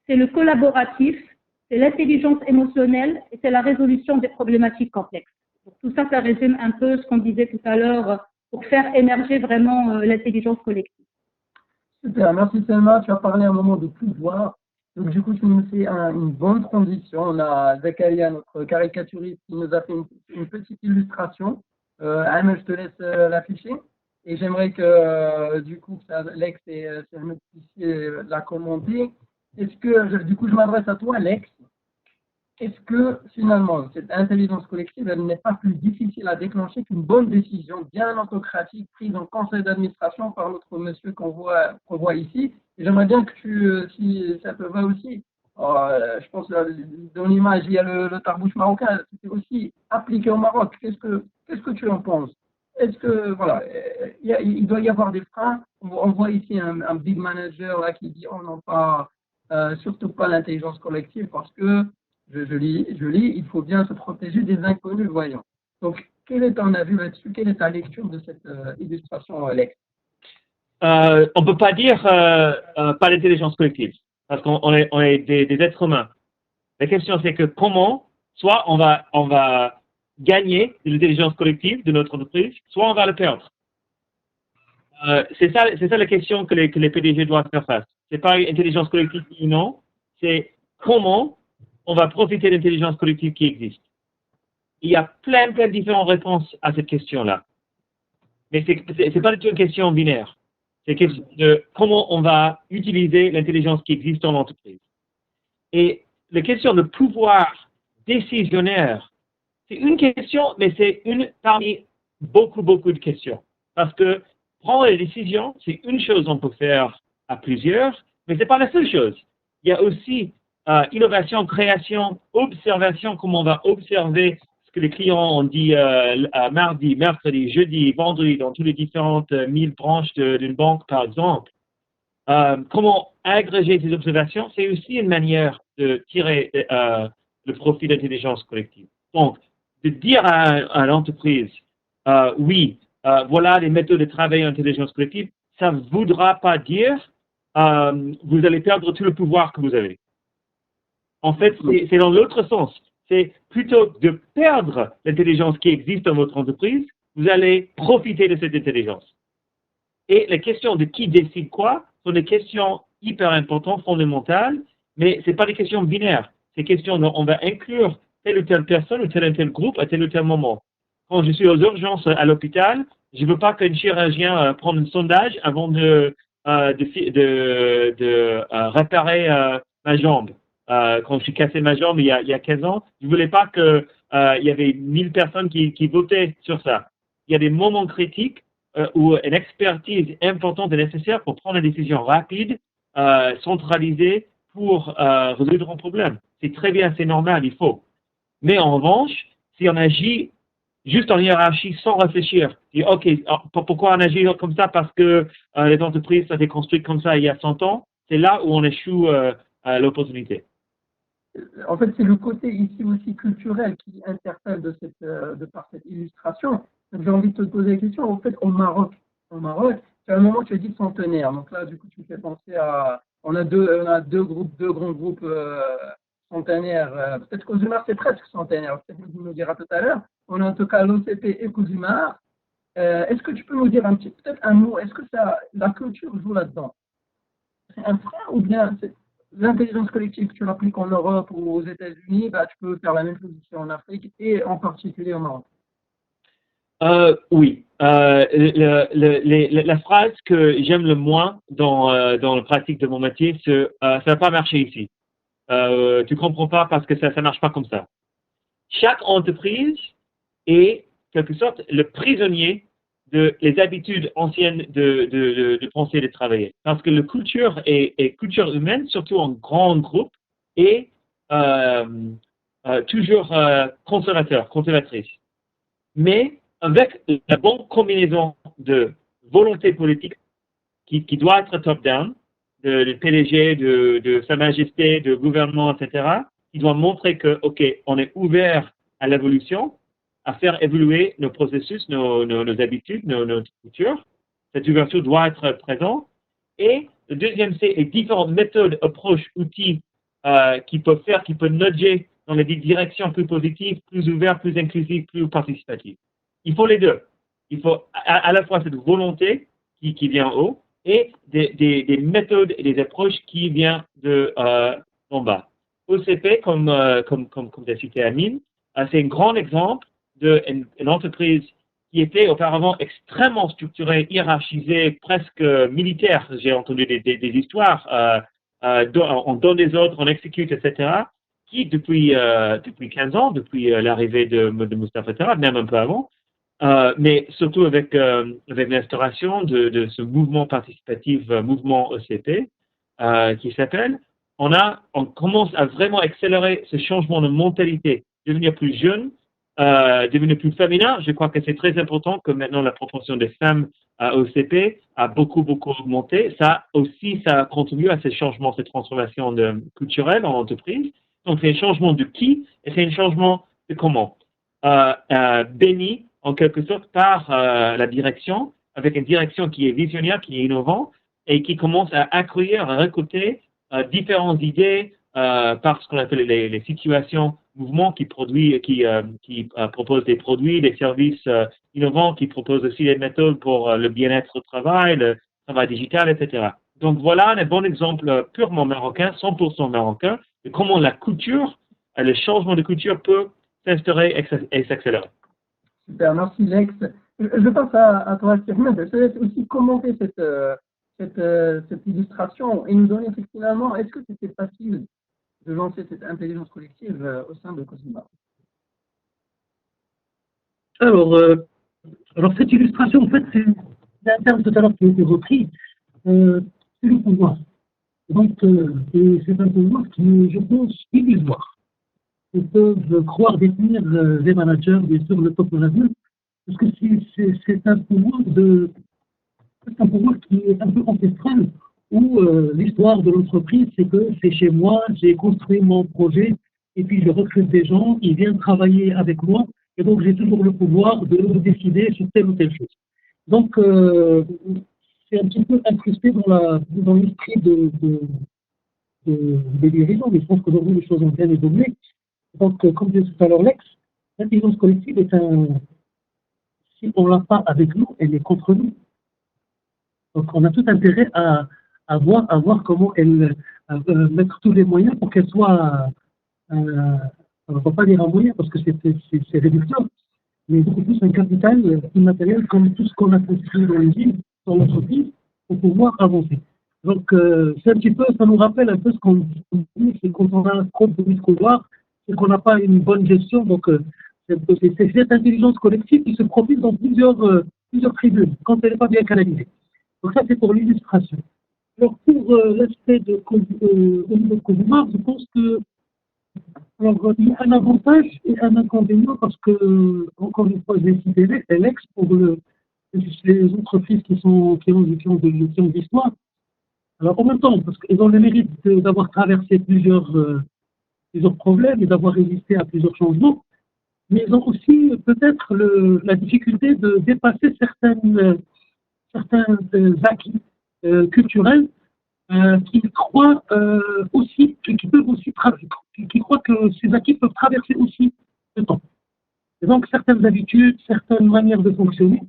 c'est le collaboratif, c'est l'intelligence émotionnelle et c'est la résolution des problématiques complexes. Donc, tout ça, ça résume un peu ce qu'on disait tout à l'heure pour faire émerger vraiment l'intelligence collective. Super, merci Selma. Tu as parlé un moment de pouvoir. Donc, du coup, tu nous fais une bonne transition. On a Zakaria, notre caricaturiste, qui nous a fait une petite illustration. Amel, je te laisse l'afficher. Et j'aimerais que, du coup, Lex et Selma puissiez la commenter. Est-ce que, du coup, je m'adresse à toi, Lex. Est-ce que, finalement, cette intelligence collective, elle n'est pas plus difficile à déclencher qu'une bonne décision bien autocratique prise en conseil d'administration par notre monsieur qu'on voit ici? Et j'aimerais bien que si ça te va aussi, je pense dans l'image, il y a le tarbouche marocain, c'est aussi appliqué au Maroc. Qu'est-ce que tu en penses? Est-ce que, voilà, il doit y avoir des freins? On voit ici un big manager là qui dit, oh non, surtout pas l'intelligence collective parce que, je lis, il faut bien se protéger des inconnus voyants. Donc, quel est ton avis là-dessus? Quelle est ta lecture de cette illustration, Alex? On ne peut pas dire pas l'intelligence collective, parce qu'on est des êtres humains. La question, c'est que comment, soit on va gagner de l'intelligence collective de notre entreprise, soit on va le perdre. C'est ça la question que les PDG doivent faire face. C'est pas intelligence collective ou non, c'est comment on va profiter de l'intelligence collective qui existe. Il y a plein de différentes réponses à cette question-là. Mais c'est pas du tout une question binaire. C'est question de comment on va utiliser l'intelligence qui existe dans l'entreprise. Et la question de pouvoir décisionnaire, c'est une question, mais c'est une parmi beaucoup de questions. Parce que prendre les décisions, c'est une chose qu'on peut faire à plusieurs, mais c'est pas la seule chose. Il y a aussi innovation, création, observation, comment on va observer ce que les clients ont dit mardi, mercredi, jeudi, vendredi, dans toutes les différentes 1000 branches d'une banque, par exemple. Comment agréger ces observations, c'est aussi une manière de tirer le profit d'intelligence collective. Donc, de dire à l'entreprise, oui, voilà les méthodes de travail en intelligence collective, ça ne voudra pas dire vous allez perdre tout le pouvoir que vous avez. En fait, c'est dans l'autre sens. C'est plutôt de perdre l'intelligence qui existe dans votre entreprise, vous allez profiter de cette intelligence. Et les questions de qui décide quoi sont des questions hyper importantes, fondamentales, mais ce n'est pas des questions binaires. C'est questions on va inclure telle ou telle personne ou tel groupe à tel ou tel moment. Quand je suis aux urgences à l'hôpital, je ne veux pas qu'un chirurgien prenne un sondage avant de réparer ma jambe. Quand je suis cassé ma jambe il y a 15 ans, je ne voulais pas qu'il y avait 1000 personnes qui votaient sur ça. Il y a des moments critiques où une expertise importante est nécessaire pour prendre une décision rapide, centralisée pour résoudre un problème. C'est très bien, c'est normal, il faut. Mais en revanche, si on agit juste en hiérarchie sans réfléchir. Et OK, pourquoi on agit comme ça? Parce que les entreprises ont été construites comme ça il y a 100 ans. C'est là où on échoue à l'opportunité. En fait, c'est le côté ici aussi culturel qui interpelle de par cette illustration. J'ai envie de te poser la question. En fait, au Maroc, à un moment, tu as dit centenaire. Donc là, du coup, tu me fais penser à. On a deux grands groupes centenaires. Peut-être qu'Ozumar, c'est presque centenaire. Peut-être que tu nous diras tout à l'heure. On a en tout cas l'OCP et Ozumar. Est-ce que tu peux nous dire peut-être un mot? Est-ce que la culture joue là-dedans? C'est un frein ou bien l'intelligence collective que tu l'appliques en Europe ou aux États-Unis, bah, tu peux faire la même chose ici en Afrique et en particulier au Maroc? Oui. La phrase que j'aime le moins dans la pratique de mon métier, c'est ça va pas marcher ici. Tu comprends pas parce que ça marche pas comme ça. Chaque entreprise est, en quelque sorte, le prisonnier de les habitudes anciennes de penser et de travailler. Parce que la culture est culture humaine, surtout en grand groupe, est toujours conservatrice. Mais avec la bonne combinaison de volonté politique qui doit être top-down, de PDG, de Sa Majesté, de gouvernement, etc., qui doit montrer que, OK, on est ouvert à l'évolution, à faire évoluer nos processus, nos habitudes, notre culture. Cette ouverture doit être présente. Et le deuxième, c'est les différentes méthodes, approches, outils qui peuvent nudger dans les directions plus positives, plus ouvertes, plus inclusives, plus participatives. Il faut les deux. Il faut à la fois cette volonté qui vient en haut et des méthodes et des approches qui viennent d'en bas. OCP, comme tu as cité Amine, c'est un grand exemple d'une entreprise qui était auparavant extrêmement structurée, hiérarchisée, presque militaire. J'ai entendu des histoires, on donne des ordres, on exécute, etc., qui depuis 15 ans, depuis l'arrivée de Mustafa Tarab, même un peu avant, mais surtout avec l'instauration de ce mouvement participatif, mouvement ECP, qui s'appelle, on commence à vraiment accélérer ce changement de mentalité, devenir plus jeune, devenir plus féminin. Je crois que c'est très important que maintenant la proportion des femmes à OCP a beaucoup augmenté. Ça aussi, ça contribue à ce changement, cette transformation culturelle en entreprise. Donc c'est un changement de qui et c'est un changement de comment. Béni en quelque sorte par la direction, avec une direction qui est visionnaire, qui est innovante et qui commence à accueillir, à recruter différentes idées par ce qu'on appelle les situations, mouvements qui proposent des produits, des services innovants, qui proposent aussi des méthodes pour le bien-être au travail, le travail digital, etc. Donc voilà un bon exemple purement marocain, 100% marocain, de comment la culture, le changement de culture peut s'instaurer et s'accélérer. Super, merci Lex. Je passe à toi, Stéphane. Je te laisse aussi commenter cette illustration et nous donner effectivement, est-ce que c'était facile de lancer cette intelligence collective au sein de Cosima? Alors cette illustration, en fait, c'est un terme tout à l'heure qui a été repris, c'est le pouvoir. Donc, c'est un pouvoir qui, je pense, illusoire. Ils peuvent croire détenir les managers, bien sûr, le top management, parce que c'est un pouvoir qui est un peu ancestral, où l'histoire de l'entreprise, c'est que c'est chez moi, j'ai construit mon projet, et puis je recrute des gens, ils viennent travailler avec moi, et donc j'ai toujours le pouvoir de décider sur telle ou telle chose. Donc, c'est un petit peu incrusté dans l'esprit des dirigeants, mais je pense qu'aujourd'hui les choses ont bien évolué. Donc, comme disait tout à l'heure Lex, l'intelligence collective si on ne l'a pas avec nous, elle est contre nous. Donc, on a tout intérêt à voir comment mettre tous les moyens pour qu'elle soit, on ne va pas dire un moyen parce que c'est réducteur, mais beaucoup plus un capital immatériel comme tout ce qu'on a construit dans les villes, dans l'entreprise, pour pouvoir avancer. Donc, c'est un petit peu, ça nous rappelle un peu ce qu'on dit, c'est quand on a trop de couloir, c'est qu'on n'a pas une bonne gestion. Donc, c'est cette intelligence collective qui se profile dans plusieurs tribunes, quand elle n'est pas bien canalisée. Donc, ça, c'est pour l'illustration. Alors, pour l'aspect au niveau de Cosima, je pense que Alors, il y a un avantage et un inconvénient parce que, encore une fois, j'ai cité l'ex pour les entreprises qui ont de l'histoire. Alors, en même temps, parce qu'ils ont le mérite d'avoir traversé plusieurs problèmes et d'avoir résisté à plusieurs changements, mais ils ont aussi peut-être la difficulté de dépasser certains acquis culturels qui croient aussi, qui peuvent aussi qui croient que ces acquis peuvent traverser aussi le temps. Et donc, certaines habitudes, certaines manières de fonctionner.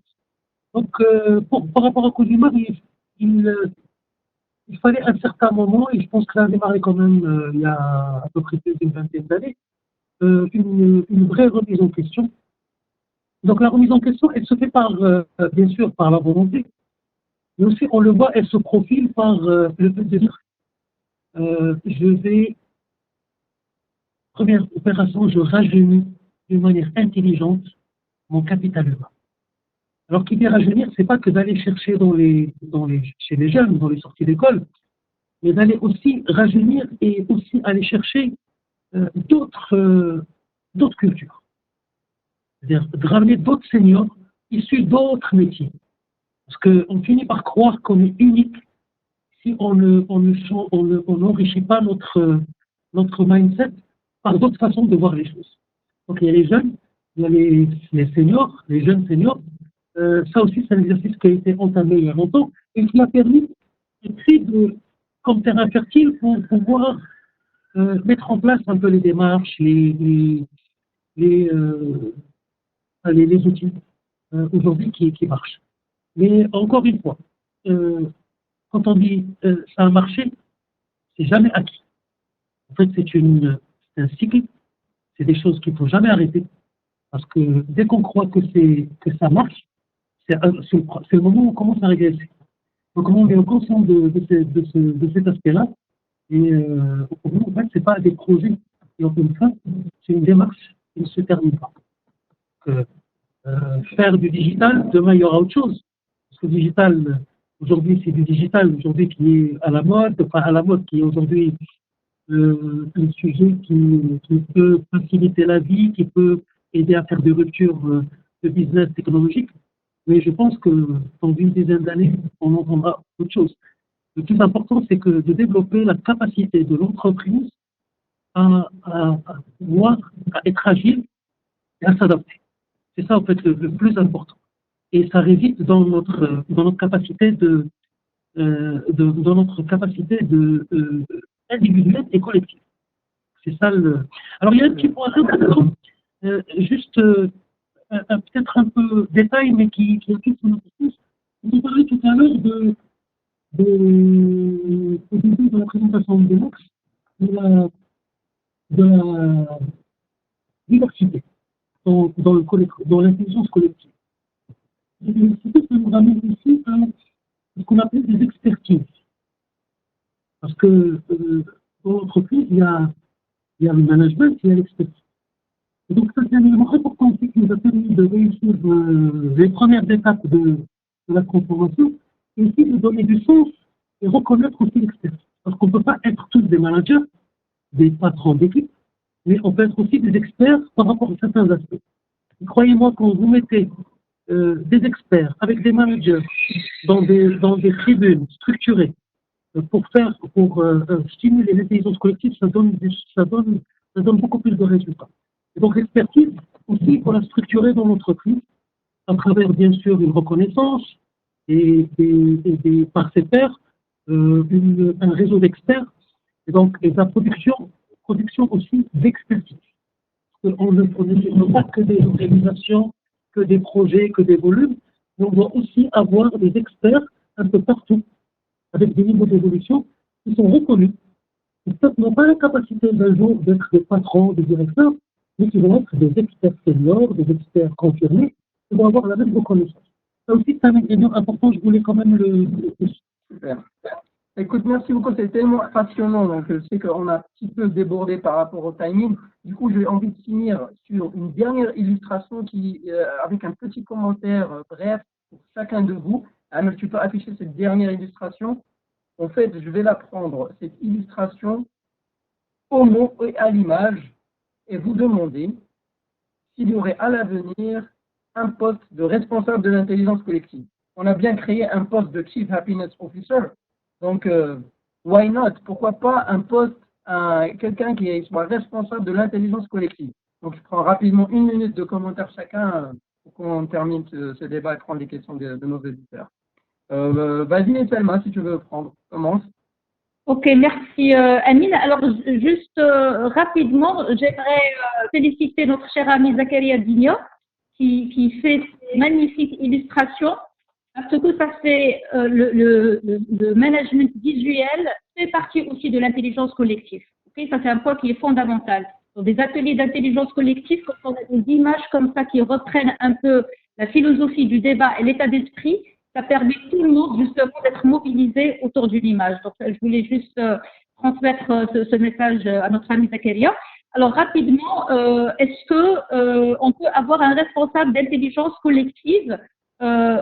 Donc, par rapport à Codimar, il fallait un certain moment, et je pense que ça a démarré quand même il y a à peu près plus d'une vingtaine d'années, une vraie remise en question. Donc, la remise en question, elle se fait bien sûr, par la volonté, mais aussi, on le voit, elle se profile par le fait de dire je vais, première opération, je rajeunis d'une manière intelligente mon capital humain. Alors, qui dit rajeunir, c'est pas que d'aller chercher chez les jeunes, dans les sorties d'école, mais d'aller aussi rajeunir et aussi aller chercher d'autres cultures. C'est-à-dire de ramener d'autres seniors issus d'autres métiers. Parce qu'on finit par croire qu'on est unique si on n'enrichit pas notre mindset par d'autres façons de voir les choses. Donc il y a les jeunes, il y a les seniors, les jeunes seniors. Ça aussi, c'est un exercice qui a été entamé il y a longtemps et qui a permis comme terrain fertile pour pouvoir mettre en place un peu les démarches, les outils aujourd'hui qui marchent. Mais encore une fois, quand on dit ça a marché, c'est jamais acquis. En fait, c'est un cycle, c'est des choses qu'il ne faut jamais arrêter. Parce que dès qu'on croit que ça marche, c'est le moment où on commence à régresser. Donc, on est conscient de cet aspect-là. Et pour nous, en fait, ce n'est pas des projets qui ont une fin, c'est une démarche qui ne se termine pas. Donc, faire du digital, demain, il y aura autre chose. Parce que le digital, aujourd'hui, c'est du digital, aujourd'hui, qui est à la mode, qui est aujourd'hui un sujet qui peut faciliter la vie, qui peut aider à faire des ruptures de business technologique. Mais je pense que dans une dizaine d'années, on entendra autre chose. Le plus important, c'est que de développer la capacité de l'entreprise à être agile et à s'adapter. C'est ça, en fait, le plus important. Et ça réside dans notre capacité individuelle et collective. C'est ça Alors, il y a un petit point important, juste peut-être un peu détail, mais qui occupe son emphasis. On parlait tout à l'heure au début de la présentation de Max, de la diversité dans l'intelligence collective. La diversité, ça nous ramène ici à ce qu'on appelle des expertises. Parce que dans l'entreprise, il y a le management, il y a l'expertise. Et donc, ça, c'est un élément important aussi qui nous a permis de réussir les premières étapes de la transformation, et aussi de donner du sens et reconnaître aussi l'expertise. Parce qu'on ne peut pas être tous des managers, des patrons d'équipe, mais on peut être aussi des experts par rapport à certains aspects. Et croyez-moi, quand vous mettez des experts avec des managers dans des tribunes structurées pour stimuler l'intelligence collective, ça donne beaucoup plus de résultats. Et donc l'expertise aussi, il faut la structurer dans l'entreprise à travers bien sûr une reconnaissance et par ses pairs, un réseau d'experts et donc la production aussi d'expertise. On ne fait pas que des organisations, que des projets, que des volumes, mais on doit aussi avoir des experts un peu partout, avec des niveaux d'évolution qui sont reconnus. Ils n'ont pas la capacité d'un jour d'être des patrons, des directeurs, mais qui vont être des experts seniors, des experts confirmés, qui vont avoir la même reconnaissance. Ça aussi, c'est un ingrédient important, je voulais quand même le Super. Écoute, merci beaucoup, c'est tellement passionnant. Donc, je sais qu'on a un petit peu débordé par rapport au timing. Du coup, j'ai envie de finir sur une dernière illustration avec un petit commentaire bref pour chacun de vous. Amel, tu peux afficher cette dernière illustration. En fait, je vais la prendre, cette illustration, au mot et à l'image. et vous demander s'il y aurait à l'avenir un poste de responsable de l'intelligence collective. On a bien créé un poste de Chief Happiness Officer, donc why not? Pourquoi pas un poste, quelqu'un qui soit responsable de l'intelligence collective? Donc je prends rapidement 1 minute de commentaires chacun pour qu'on termine ce débat et prendre les questions de nos auditeurs. Vas-y Selma, si tu veux prendre, commence. Ok, merci Amine. Alors juste rapidement, j'aimerais féliciter notre cher ami Zakaria Digno qui fait ces magnifiques illustrations parce que ça fait le management visuel fait partie aussi de l'intelligence collective. Okay, ça c'est un point qui est fondamental. Dans des ateliers d'intelligence collective, quand on a des images comme ça qui reprennent un peu la philosophie du débat et l'état d'esprit, ça permet tout le monde justement d'être mobilisé autour d'une image. Donc, je voulais juste transmettre ce message à notre ami Zakaria. Alors, rapidement, est-ce que on peut avoir un responsable d'intelligence collective?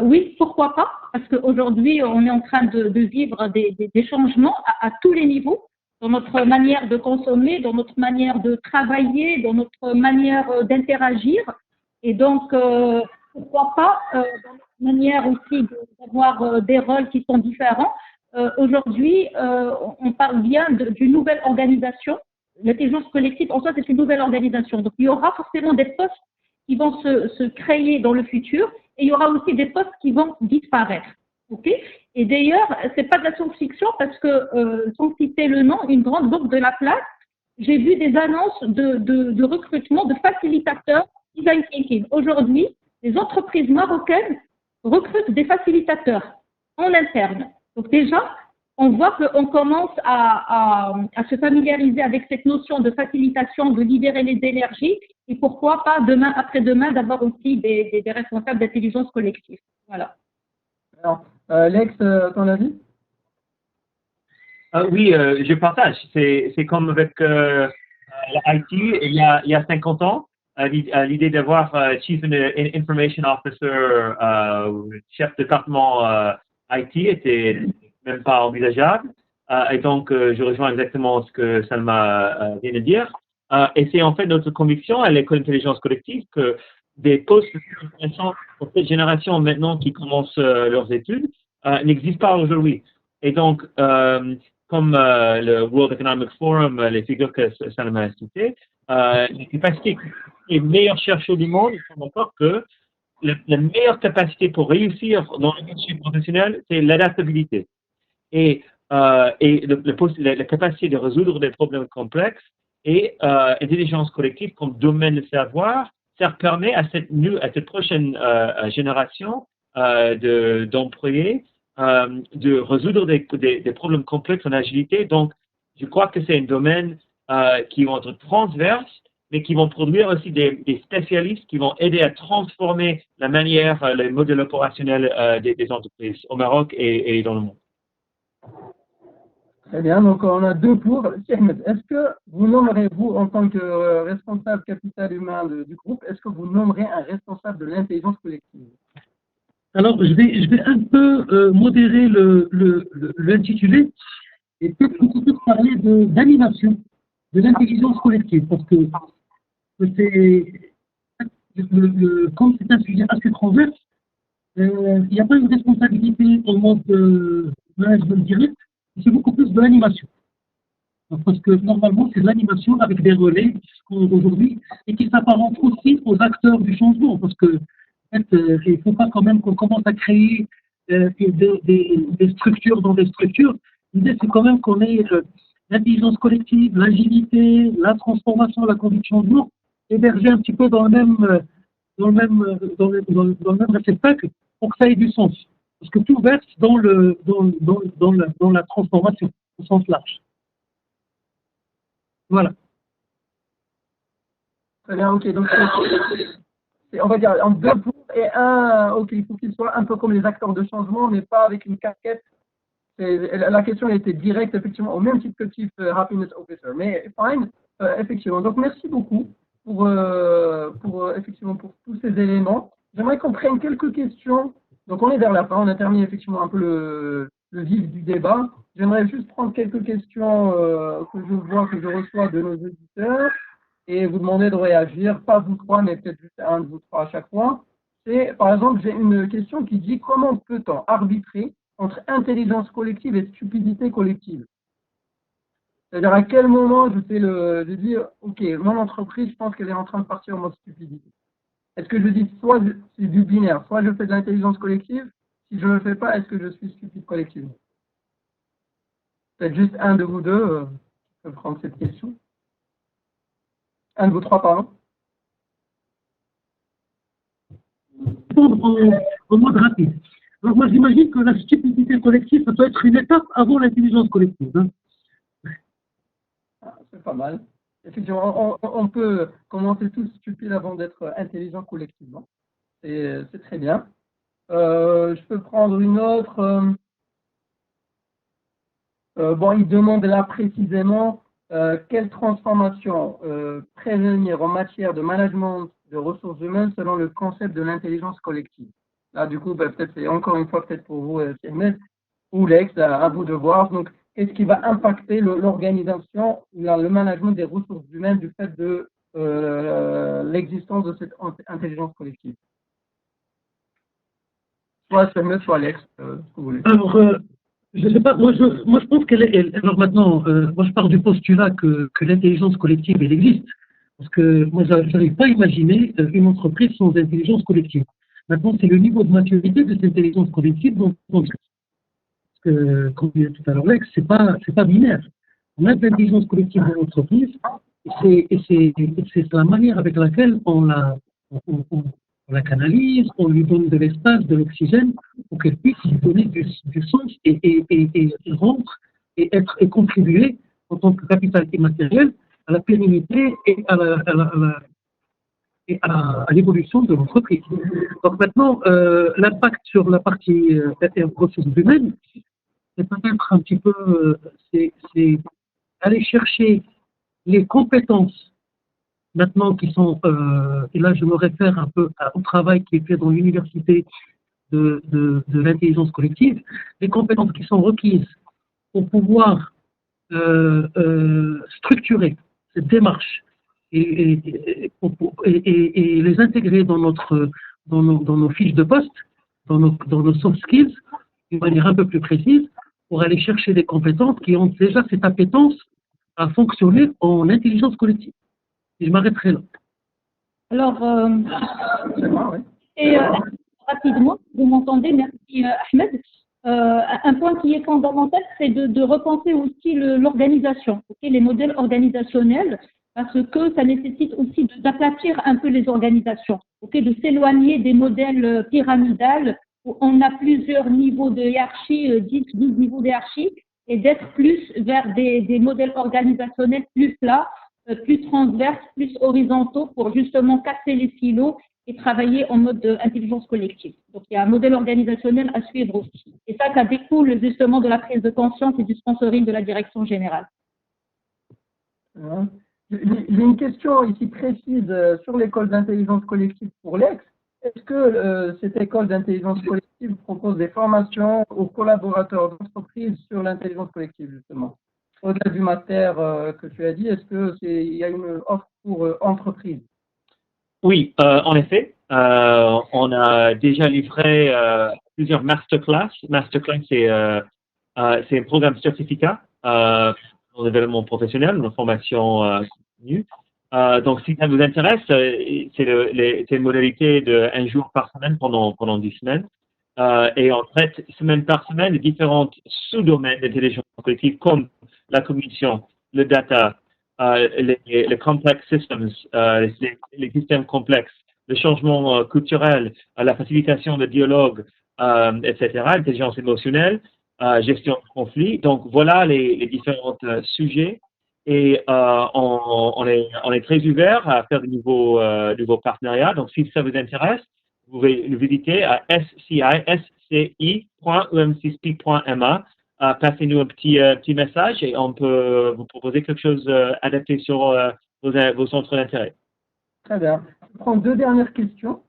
Oui, pourquoi pas? Parce qu'aujourd'hui, on est en train de vivre des changements à tous les niveaux, dans notre manière de consommer, dans notre manière de travailler, dans notre manière d'interagir. Et donc, pourquoi pas, dans notre manière aussi d'avoir des rôles qui sont différents. Aujourd'hui, on parle bien d'une nouvelle organisation. L'intelligence collective, en soi, c'est une nouvelle organisation. Donc, il y aura forcément des postes qui vont se créer dans le futur et il y aura aussi des postes qui vont disparaître. Okay? Et d'ailleurs, c'est pas de la science-fiction parce que, sans citer le nom, une grande banque de la place, j'ai vu des annonces de recrutement de facilitateurs design thinking. Aujourd'hui, les entreprises marocaines recrutent des facilitateurs en interne. Donc déjà, on voit qu'on commence à se familiariser avec cette notion de facilitation, de libérer les énergies, et pourquoi pas demain, après-demain, d'avoir aussi des responsables d'intelligence collective. Voilà. Alors, Lex, ton avis? Oui, je partage. C'est comme avec l'IT il y a 50 ans. L'idée d'avoir Chief Information Officer, chef de département IT était même pas envisageable. Et donc, je rejoins exactement ce que Salma vient de dire. Et c'est en fait notre conviction à l'école d'intelligence collective que des postes intéressants pour cette génération maintenant qui commencent leurs études n'existent pas aujourd'hui. Et donc, comme le World Economic Forum, les figures que Salma a citées, les capacités les meilleurs chercheurs du monde sont encore que la meilleure capacité pour réussir dans le métier professionnel, c'est l'adaptabilité. Et la capacité de résoudre des problèmes complexes et intelligence collective comme domaine de savoir, ça permet à cette prochaine génération d'employés de résoudre des problèmes complexes en agilité. Donc, je crois que c'est un domaine qui va être transverse, mais qui vont produire aussi des spécialistes qui vont aider à transformer la manière, le modèle opérationnel des entreprises au Maroc et dans le monde. Très bien, donc on a 2 pour. Est-ce que vous nommerez, vous, en tant que responsable capital humain du groupe, est-ce que vous nommerez un responsable de l'intelligence collective? Alors, je vais un peu modérer l'intitulé et peut-être parler d'animation, de l'intelligence collective, parce que comme c'est un sujet assez transverse, il n'y a pas une responsabilité en mode management direct, c'est beaucoup plus de l'animation. Parce que normalement, c'est de l'animation avec des relais aujourd'hui et qui s'apparentent aussi aux acteurs du changement. Parce que en fait, il ne faut pas quand même qu'on commence à créer des structures dans des structures. L'idée, c'est quand même qu'on ait l'intelligence collective, l'agilité, la transformation, la conduite changement, hébergé un petit peu dans le même réceptacle pour que ça ait du sens. Parce que tout verse dans la transformation au sens large. Voilà. Très bien, ok. Donc, on va dire en 2 pour et 1, ok, il faut qu'il soit un peu comme les acteurs de changement, mais pas avec une casquette. La question était directe, effectivement, au même titre que Chief Happiness Officer. Mais fine, effectivement. Donc, merci beaucoup pour effectivement pour tous ces éléments. J'aimerais qu'on prenne quelques questions. Donc, on est vers la fin. On a terminé effectivement un peu le vif du débat. J'aimerais juste prendre quelques questions que je reçois de nos auditeurs. et vous demandez de réagir, pas vous trois, mais peut-être juste un de vous trois à chaque fois. C'est, par exemple, j'ai une question qui dit comment peut-on arbitrer entre intelligence collective et stupidité collective? C'est-à-dire à quel moment je dis, ok, mon entreprise, je pense qu'elle est en train de partir en mode stupidité. Est-ce que je dis soit c'est du binaire, soit je fais de l'intelligence collective, si je ne le fais pas, est-ce que je suis stupide collectivement? Peut-être juste un de vous deux peut prendre cette question. Un de vous trois, pardon. En mode rapide. Alors moi j'imagine que la stupidité collective, ça doit être une étape avant l'intelligence collective. Hein. Ah, c'est pas mal. Effectivement, on peut commencer tous stupides avant d'être intelligent collectivement. C'est très bien. Je peux prendre une autre. Bon, il demande là précisément quelle transformation prévenir en matière de management de ressources humaines selon le concept de l'intelligence collective. Là, du coup, peut-être c'est encore une fois peut-être pour vous, Ahmed, ou Lex, à vous de voir. Donc, qu'est-ce qui va impacter l'organisation, le management des ressources humaines du fait de l'existence de cette intelligence collective? Soit Ahmed, soit Lex, ce que vous voulez. Alors, je sais pas, moi je pense alors maintenant, moi je pars du postulat que l'intelligence collective, elle existe. Parce que moi, je n'arrive pas à imaginer une entreprise sans intelligence collective. Maintenant, c'est le niveau de maturité de cette intelligence collective parce que, comme je disais tout à l'heure, Lex, c'est pas binaire. On a de l'intelligence collective dans l'entreprise et c'est la manière avec laquelle on la canalise, on lui donne de l'espace, de l'oxygène pour qu'elle puisse lui donner du sens et rendre et contribuer en tant que capital immatériel à la pérennité et à l'évolution de l'entreprise. Donc maintenant, l'impact sur la partie ressources humaines, c'est peut-être un petit peu, c'est aller chercher les compétences maintenant qui sont, et là je me réfère un peu au travail qui est fait dans l'université de l'intelligence collective, les compétences qui sont requises pour pouvoir structurer cette démarche et les intégrer dans nos fiches de poste, dans nos soft skills, d'une manière un peu plus précise, pour aller chercher des compétences qui ont déjà cette appétence à fonctionner en intelligence collective. Et je m'arrêterai là. Alors, Ouais. et rapidement, vous m'entendez, merci Ahmed. Un point qui est fondamental, c'est de repenser aussi l'organisation, les modèles organisationnels, parce que ça nécessite aussi d'aplatir un peu les organisations, de s'éloigner des modèles pyramidales où on a plusieurs niveaux de hiérarchie, 10, 12 niveaux de hiérarchie, et d'être plus vers des modèles organisationnels plus plats, plus transverses, plus horizontaux pour justement casser les silos et travailler en mode intelligence collective. Donc, il y a un modèle organisationnel à suivre aussi. Et ça découle justement de la prise de conscience et du sponsoring de la direction générale. J'ai une question ici précise sur l'école d'intelligence collective pour Lex. Est-ce que cette école d'intelligence collective propose des formations aux collaborateurs d'entreprise sur l'intelligence collective, justement? Au-delà du master que tu as dit, est-ce qu'il y a une offre pour entreprise? Oui, en effet, on a déjà livré plusieurs masterclass. Masterclass, c'est un programme certificat en développement professionnel, une formation continue. Donc, si ça vous intéresse, c'est une modalité de 1 jour par semaine pendant 10 semaines. Et on traite semaine par semaine de différents sous-domaines d'intelligence collective comme la cognition, le data, les complex systems, les systèmes complexes, le changement culturel, la facilitation de dialogue, etc., intelligence émotionnelle, gestion de conflit. Donc, voilà les différents sujets. Et on est très ouvert à faire de nouveaux partenariats. Donc, si ça vous intéresse, vous pouvez le visiter à sci.emc6p.ma. Passez-nous un petit message et on peut vous proposer quelque chose adapté sur vos centres d'intérêt. Très bien. Je prends 2 dernières questions.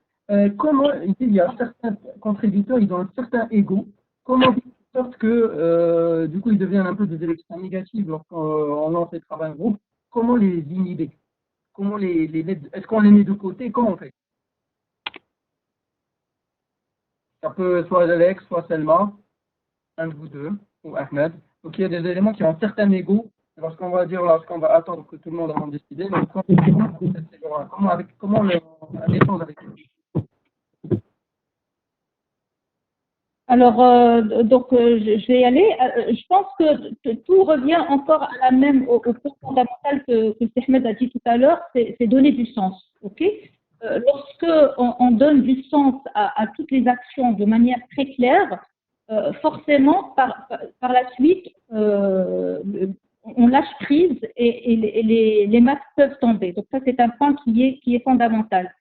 Comment, il y a certains contributeurs, ils ont un certain ego. Comment faire en sorte que, du coup, ils deviennent un peu des élections négatives lorsqu'on lance les travaux en groupe? Comment les inhiber? comment est-ce qu'on les met de côté? Comment on fait? Ça peut soit Alex, soit Selma, un de vous deux, ou Ahmed. Donc il y a des éléments qui ont un certain ego. Lorsqu'on va dire, lorsqu'on va attendre que tout le monde en décide, donc comment on échange avec eux? Alors, je vais y aller. Je pense que tout revient encore à la même, au point fondamental que Ahmed a dit tout à l'heure, c'est donner du sens. Ok? Lorsque on donne du sens à toutes les actions de manière très claire, forcément, par la suite, on lâche prise et les masques peuvent tomber. Donc ça, c'est un point qui est fondamental.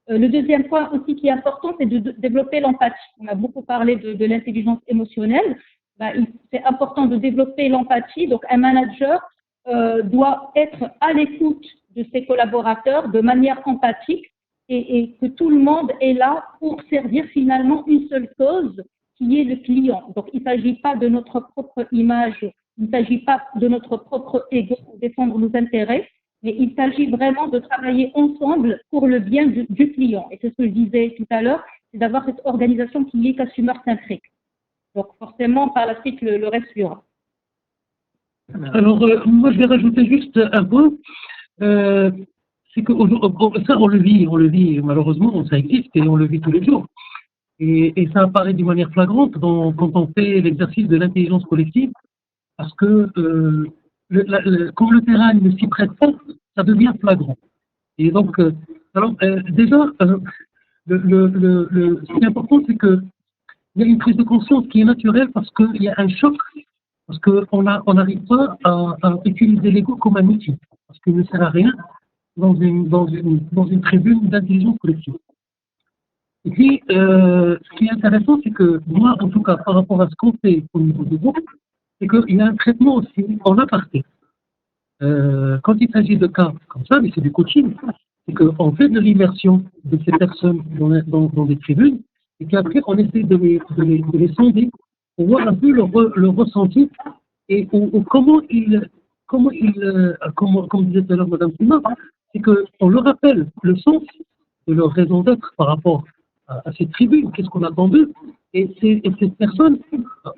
Le deuxième point aussi qui est important, c'est de développer l'empathie. On a beaucoup parlé de l'intelligence émotionnelle. C'est important de développer l'empathie. Donc, un manager doit être à l'écoute de ses collaborateurs de manière empathique et que tout le monde est là pour servir finalement une seule cause qui est le client. Donc, il ne s'agit pas de notre propre image, il ne s'agit pas de notre propre ego pour défendre nos intérêts, mais il s'agit vraiment de travailler ensemble pour le bien du client. Et c'est ce que je disais tout à l'heure, c'est d'avoir cette organisation qui est customer-centrique. Donc forcément, par la suite, le reste suivra. Alors, moi, je vais rajouter juste un point. C'est que ça, on le vit, malheureusement, ça existe et on le vit tous les jours. Et ça apparaît d'une manière flagrante quand on fait l'exercice de l'intelligence collective, parce que quand le terrain ne s'y prête pas, ça devient flagrant. Et donc, déjà, ce qui est important, c'est qu'il y a une prise de conscience qui est naturelle parce qu'il y a un choc, parce qu'on n'arrive pas à utiliser l'ego comme un outil, parce qu'il ne sert à rien dans une tribune d'intelligence collective. Et puis, ce qui est intéressant, c'est que moi, en tout cas, par rapport à ce qu'on fait au niveau du groupe, c'est qu'il y a un traitement aussi en aparté. Quand il s'agit de cas comme ça, mais c'est du coaching, c'est qu'on fait de l'immersion de ces personnes dans des tribunes, et qu'après on essaie de les sonder pour voir un peu leur ressenti et comment comme disait tout à l'heure Madame Sima, c'est qu'on leur rappelle le sens de leur raison d'être par rapport à ces tribunes, qu'est-ce qu'on attend d'eux, et ces personnes,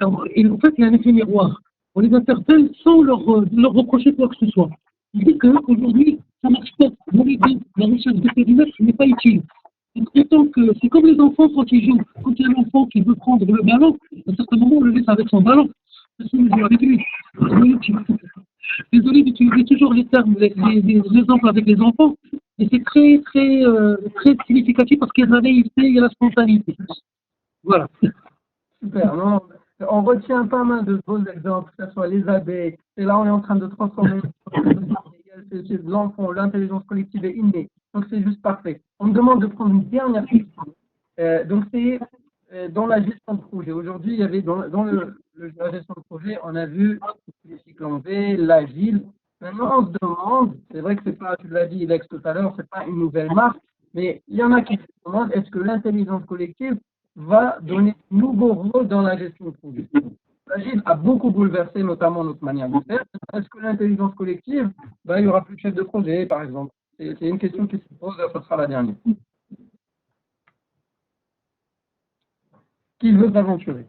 en fait il y a un effet miroir. On les interpelle sans leur reprocher quoi que ce soit. Il dit qu'aujourd'hui, ça ne marche pas. Vous l'avez dit, la recherche de périmètre n'est pas utile. C'est comme les enfants quand ils jouent. Quand il y a un enfant qui veut prendre le ballon, à un certain moment, on le laisse avec son ballon. Personne ne joue avec lui. Désolé d'utiliser toujours les termes, les exemples avec les enfants, mais c'est très, très, très significatif parce qu'il y a la naïveté, il y a la spontanéité. Voilà. Super, non, on retient pas mal de beaux exemples, que ce soit les abeilles, et là on est en train de transformer c'est de l'enfant, l'intelligence collective est innée, donc c'est juste parfait. On me demande de prendre une dernière question, donc c'est dans la gestion de projet. Aujourd'hui, il y avait dans la gestion de projet, on a vu les cycles en V, l'agile. Maintenant, on se demande, c'est vrai que c'est pas, tu l'as dit Lex tout à l'heure, c'est pas une nouvelle marque, mais il y en a qui se demandent, est-ce que l'intelligence collective va donner de nouveaux rôles dans la gestion de projet. L'agile a beaucoup bouleversé notamment notre manière de faire. Est-ce que l'intelligence collective, il n'y aura plus de chef de projet, par exemple? C'est une question qui se pose, ce sera la dernière. Qui veut s'aventurer?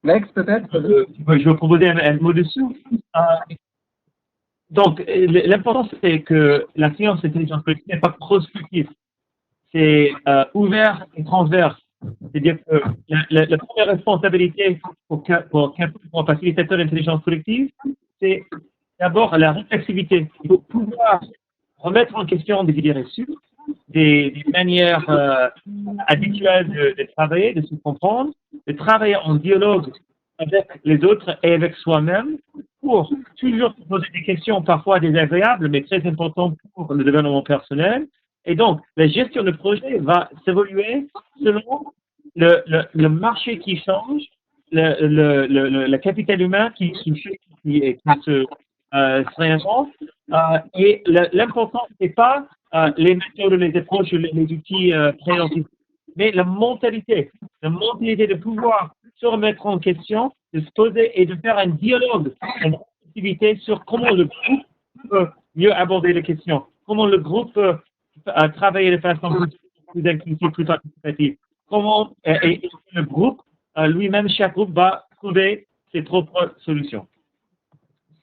Lex, peut-être? Je vais proposer un mot dessus. Donc, l'important, c'est que la science d'intelligence collective n'est pas prospective. C'est ouvert et transverse. C'est-à-dire que la première responsabilité pour un facilitateur d'intelligence collective, c'est d'abord la réflexivité. Il faut pouvoir remettre en question des idées reçues, des manières habituelles de travailler, de se comprendre, de travailler en dialogue avec les autres et avec soi-même pour toujours se poser des questions parfois désagréables, mais très importantes pour le développement personnel. Et donc, la gestion de projet va s'évoluer selon le marché qui change, le capital humain qui se réinvente. Et l'important, ce n'est pas les méthodes, les approches, les outils présentés, mais la mentalité de pouvoir se remettre en question, de se poser et de faire un dialogue, une activité sur comment le groupe peut mieux aborder les questions? Comment le groupe peut travailler de façon plus inclusive, plus participative? Comment et le groupe, lui-même, chaque groupe va trouver ses propres solutions.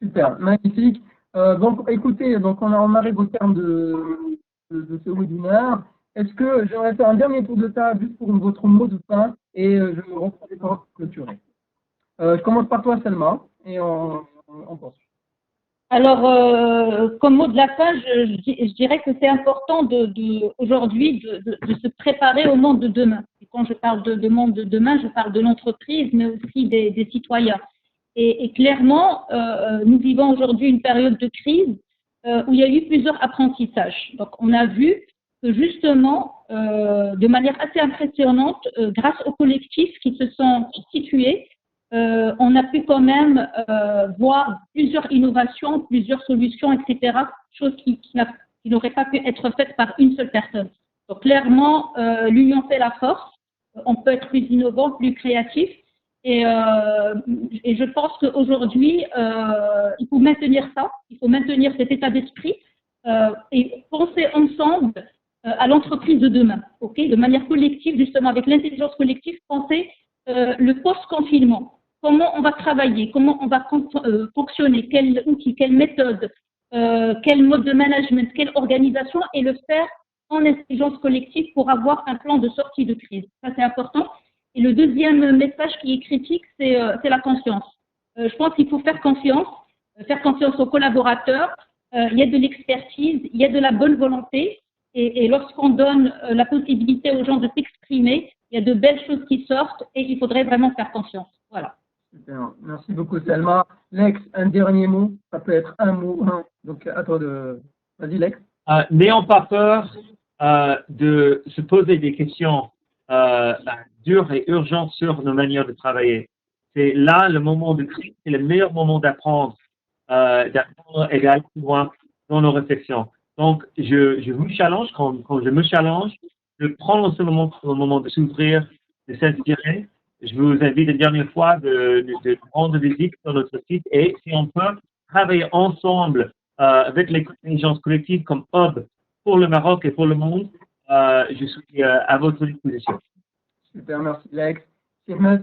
Super, magnifique. Donc, écoutez, donc on arrive au terme de ce webinaire. Est-ce que j'aurais fait un dernier tour de table juste pour votre mot de fin et je me retrouve pour clôturer. Je commence par toi, Selma, et on pense. Alors, comme mot de la fin, je dirais que c'est important aujourd'hui de se préparer au monde de demain. Et quand je parle de monde de demain, je parle de l'entreprise, mais aussi des citoyens. Et clairement, nous vivons aujourd'hui une période de crise où il y a eu plusieurs apprentissages. Donc, on a vu que justement, de manière assez impressionnante, grâce aux collectifs qui se sont constitués, on a pu quand même voir plusieurs innovations, plusieurs solutions, etc., choses qui n'auraient pas pu être faites par une seule personne. Donc clairement, l'union fait la force, on peut être plus innovant, plus créatif, et je pense qu'aujourd'hui, il faut maintenir ça, il faut maintenir cet état d'esprit et penser ensemble à l'entreprise de demain, de manière collective, justement, avec l'intelligence collective, penser le post-confinement. Comment on va travailler, comment on va fonctionner, quel outil, quelle méthode, quel mode de management, quelle organisation, et le faire en intelligence collective pour avoir un plan de sortie de crise. Ça, c'est important. Et le deuxième message qui est critique, c'est la confiance. Je pense qu'il faut faire confiance aux collaborateurs. Il y a de l'expertise, il y a de la bonne volonté. Et lorsqu'on donne la possibilité aux gens de s'exprimer, il y a de belles choses qui sortent et il faudrait vraiment faire confiance. Voilà. Super. Merci beaucoup, Selma. Lex, un dernier mot. Ça peut être un mot. Donc, à toi de... Vas-y, Lex. N'ayons pas peur de se poser des questions dures et urgentes sur nos manières de travailler. C'est là le moment de crise, c'est le meilleur moment d'apprendre et d'aller plus loin dans nos réflexions. Donc, je vous challenge, quand je me challenge, de prendre ce moment pour le moment de s'ouvrir, de s'inspirer. Je vous invite une dernière fois de prendre visite sur notre site et si on peut travailler ensemble avec l'intelligence collective comme hub pour le Maroc et pour le monde, je suis à votre disposition. Super, merci Lex. Sirmet.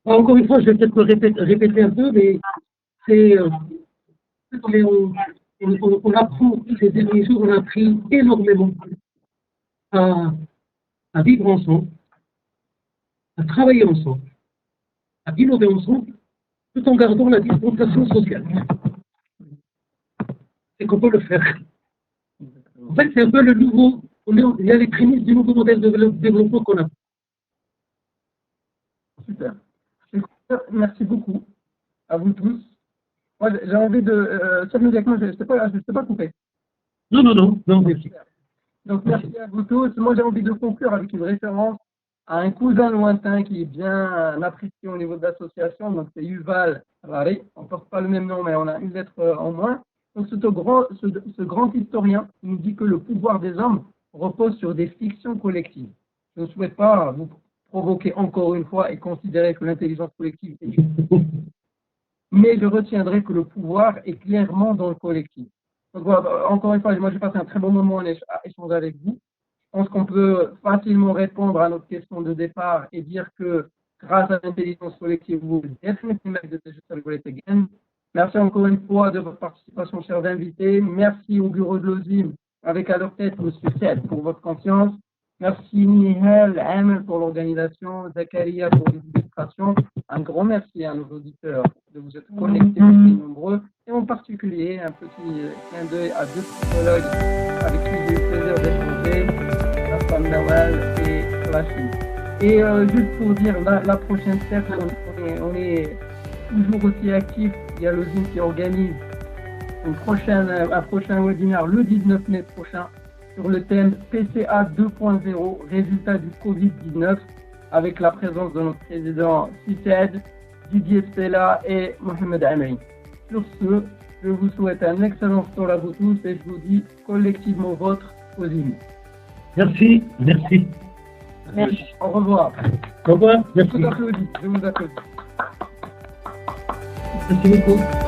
Encore une fois, je vais peut-être me répéter un peu, mais c'est on apprend ces derniers jours, on a appris énormément à vivre ensemble, à travailler ensemble, à innover ensemble, tout en gardant la distanciation sociale. C'est qu'on peut le faire. En fait, c'est un peu le nouveau, il y a les prémices du nouveau modèle de développement qu'on a. Super. Merci beaucoup à vous tous. Moi, j'ai envie de... ça me dit que moi, je ne sais pas couper. Non, merci. Donc, merci à vous tous. Moi, j'ai envie de conclure avec une référence à un cousin lointain qui est bien apprécié au niveau de l'association. Donc, c'est Yuval Harari. On ne porte pas le même nom, mais on a une lettre en moins. Donc, ce grand historien nous dit que le pouvoir des hommes repose sur des fictions collectives. Je ne souhaite pas vous provoquer encore une fois et considérer que l'intelligence collective est une mais je retiendrai que le pouvoir est clairement dans le collectif. Donc, voilà, encore une fois, moi j'ai passé un très bon moment à échanger avec vous. Je pense qu'on peut facilement répondre à notre question de départ et dire que grâce à l'intelligence collective, vous definitely make the digital great again. Merci encore une fois de votre participation, chers invités. Merci au bureau de l'OSIM, avec à leur tête M. Seth pour votre confiance. Merci Nihal, Amel pour l'organisation, Zakaria pour l'illustration. Un grand merci à nos auditeurs de vous être connectés aussi nombreux. Et en particulier, un petit clin d'œil à deux psychologues avec qui j'ai eu le plaisir d'échanger, Rafam Nawal et Rachid. Et juste pour dire, la prochaine step, on est toujours aussi actifs. Il y a le Zoom qui organise un prochain webinaire le 19 mai prochain sur le thème PCA 2.0, résultat du Covid-19, avec la présence de notre président CICED, Didier Stella et Mohamed Amri. Sur ce, je vous souhaite un excellent tour à vous tous et je vous dis collectivement votre OSIM. Merci. Au revoir. Au revoir. Merci. Je vous applaudis. Merci beaucoup.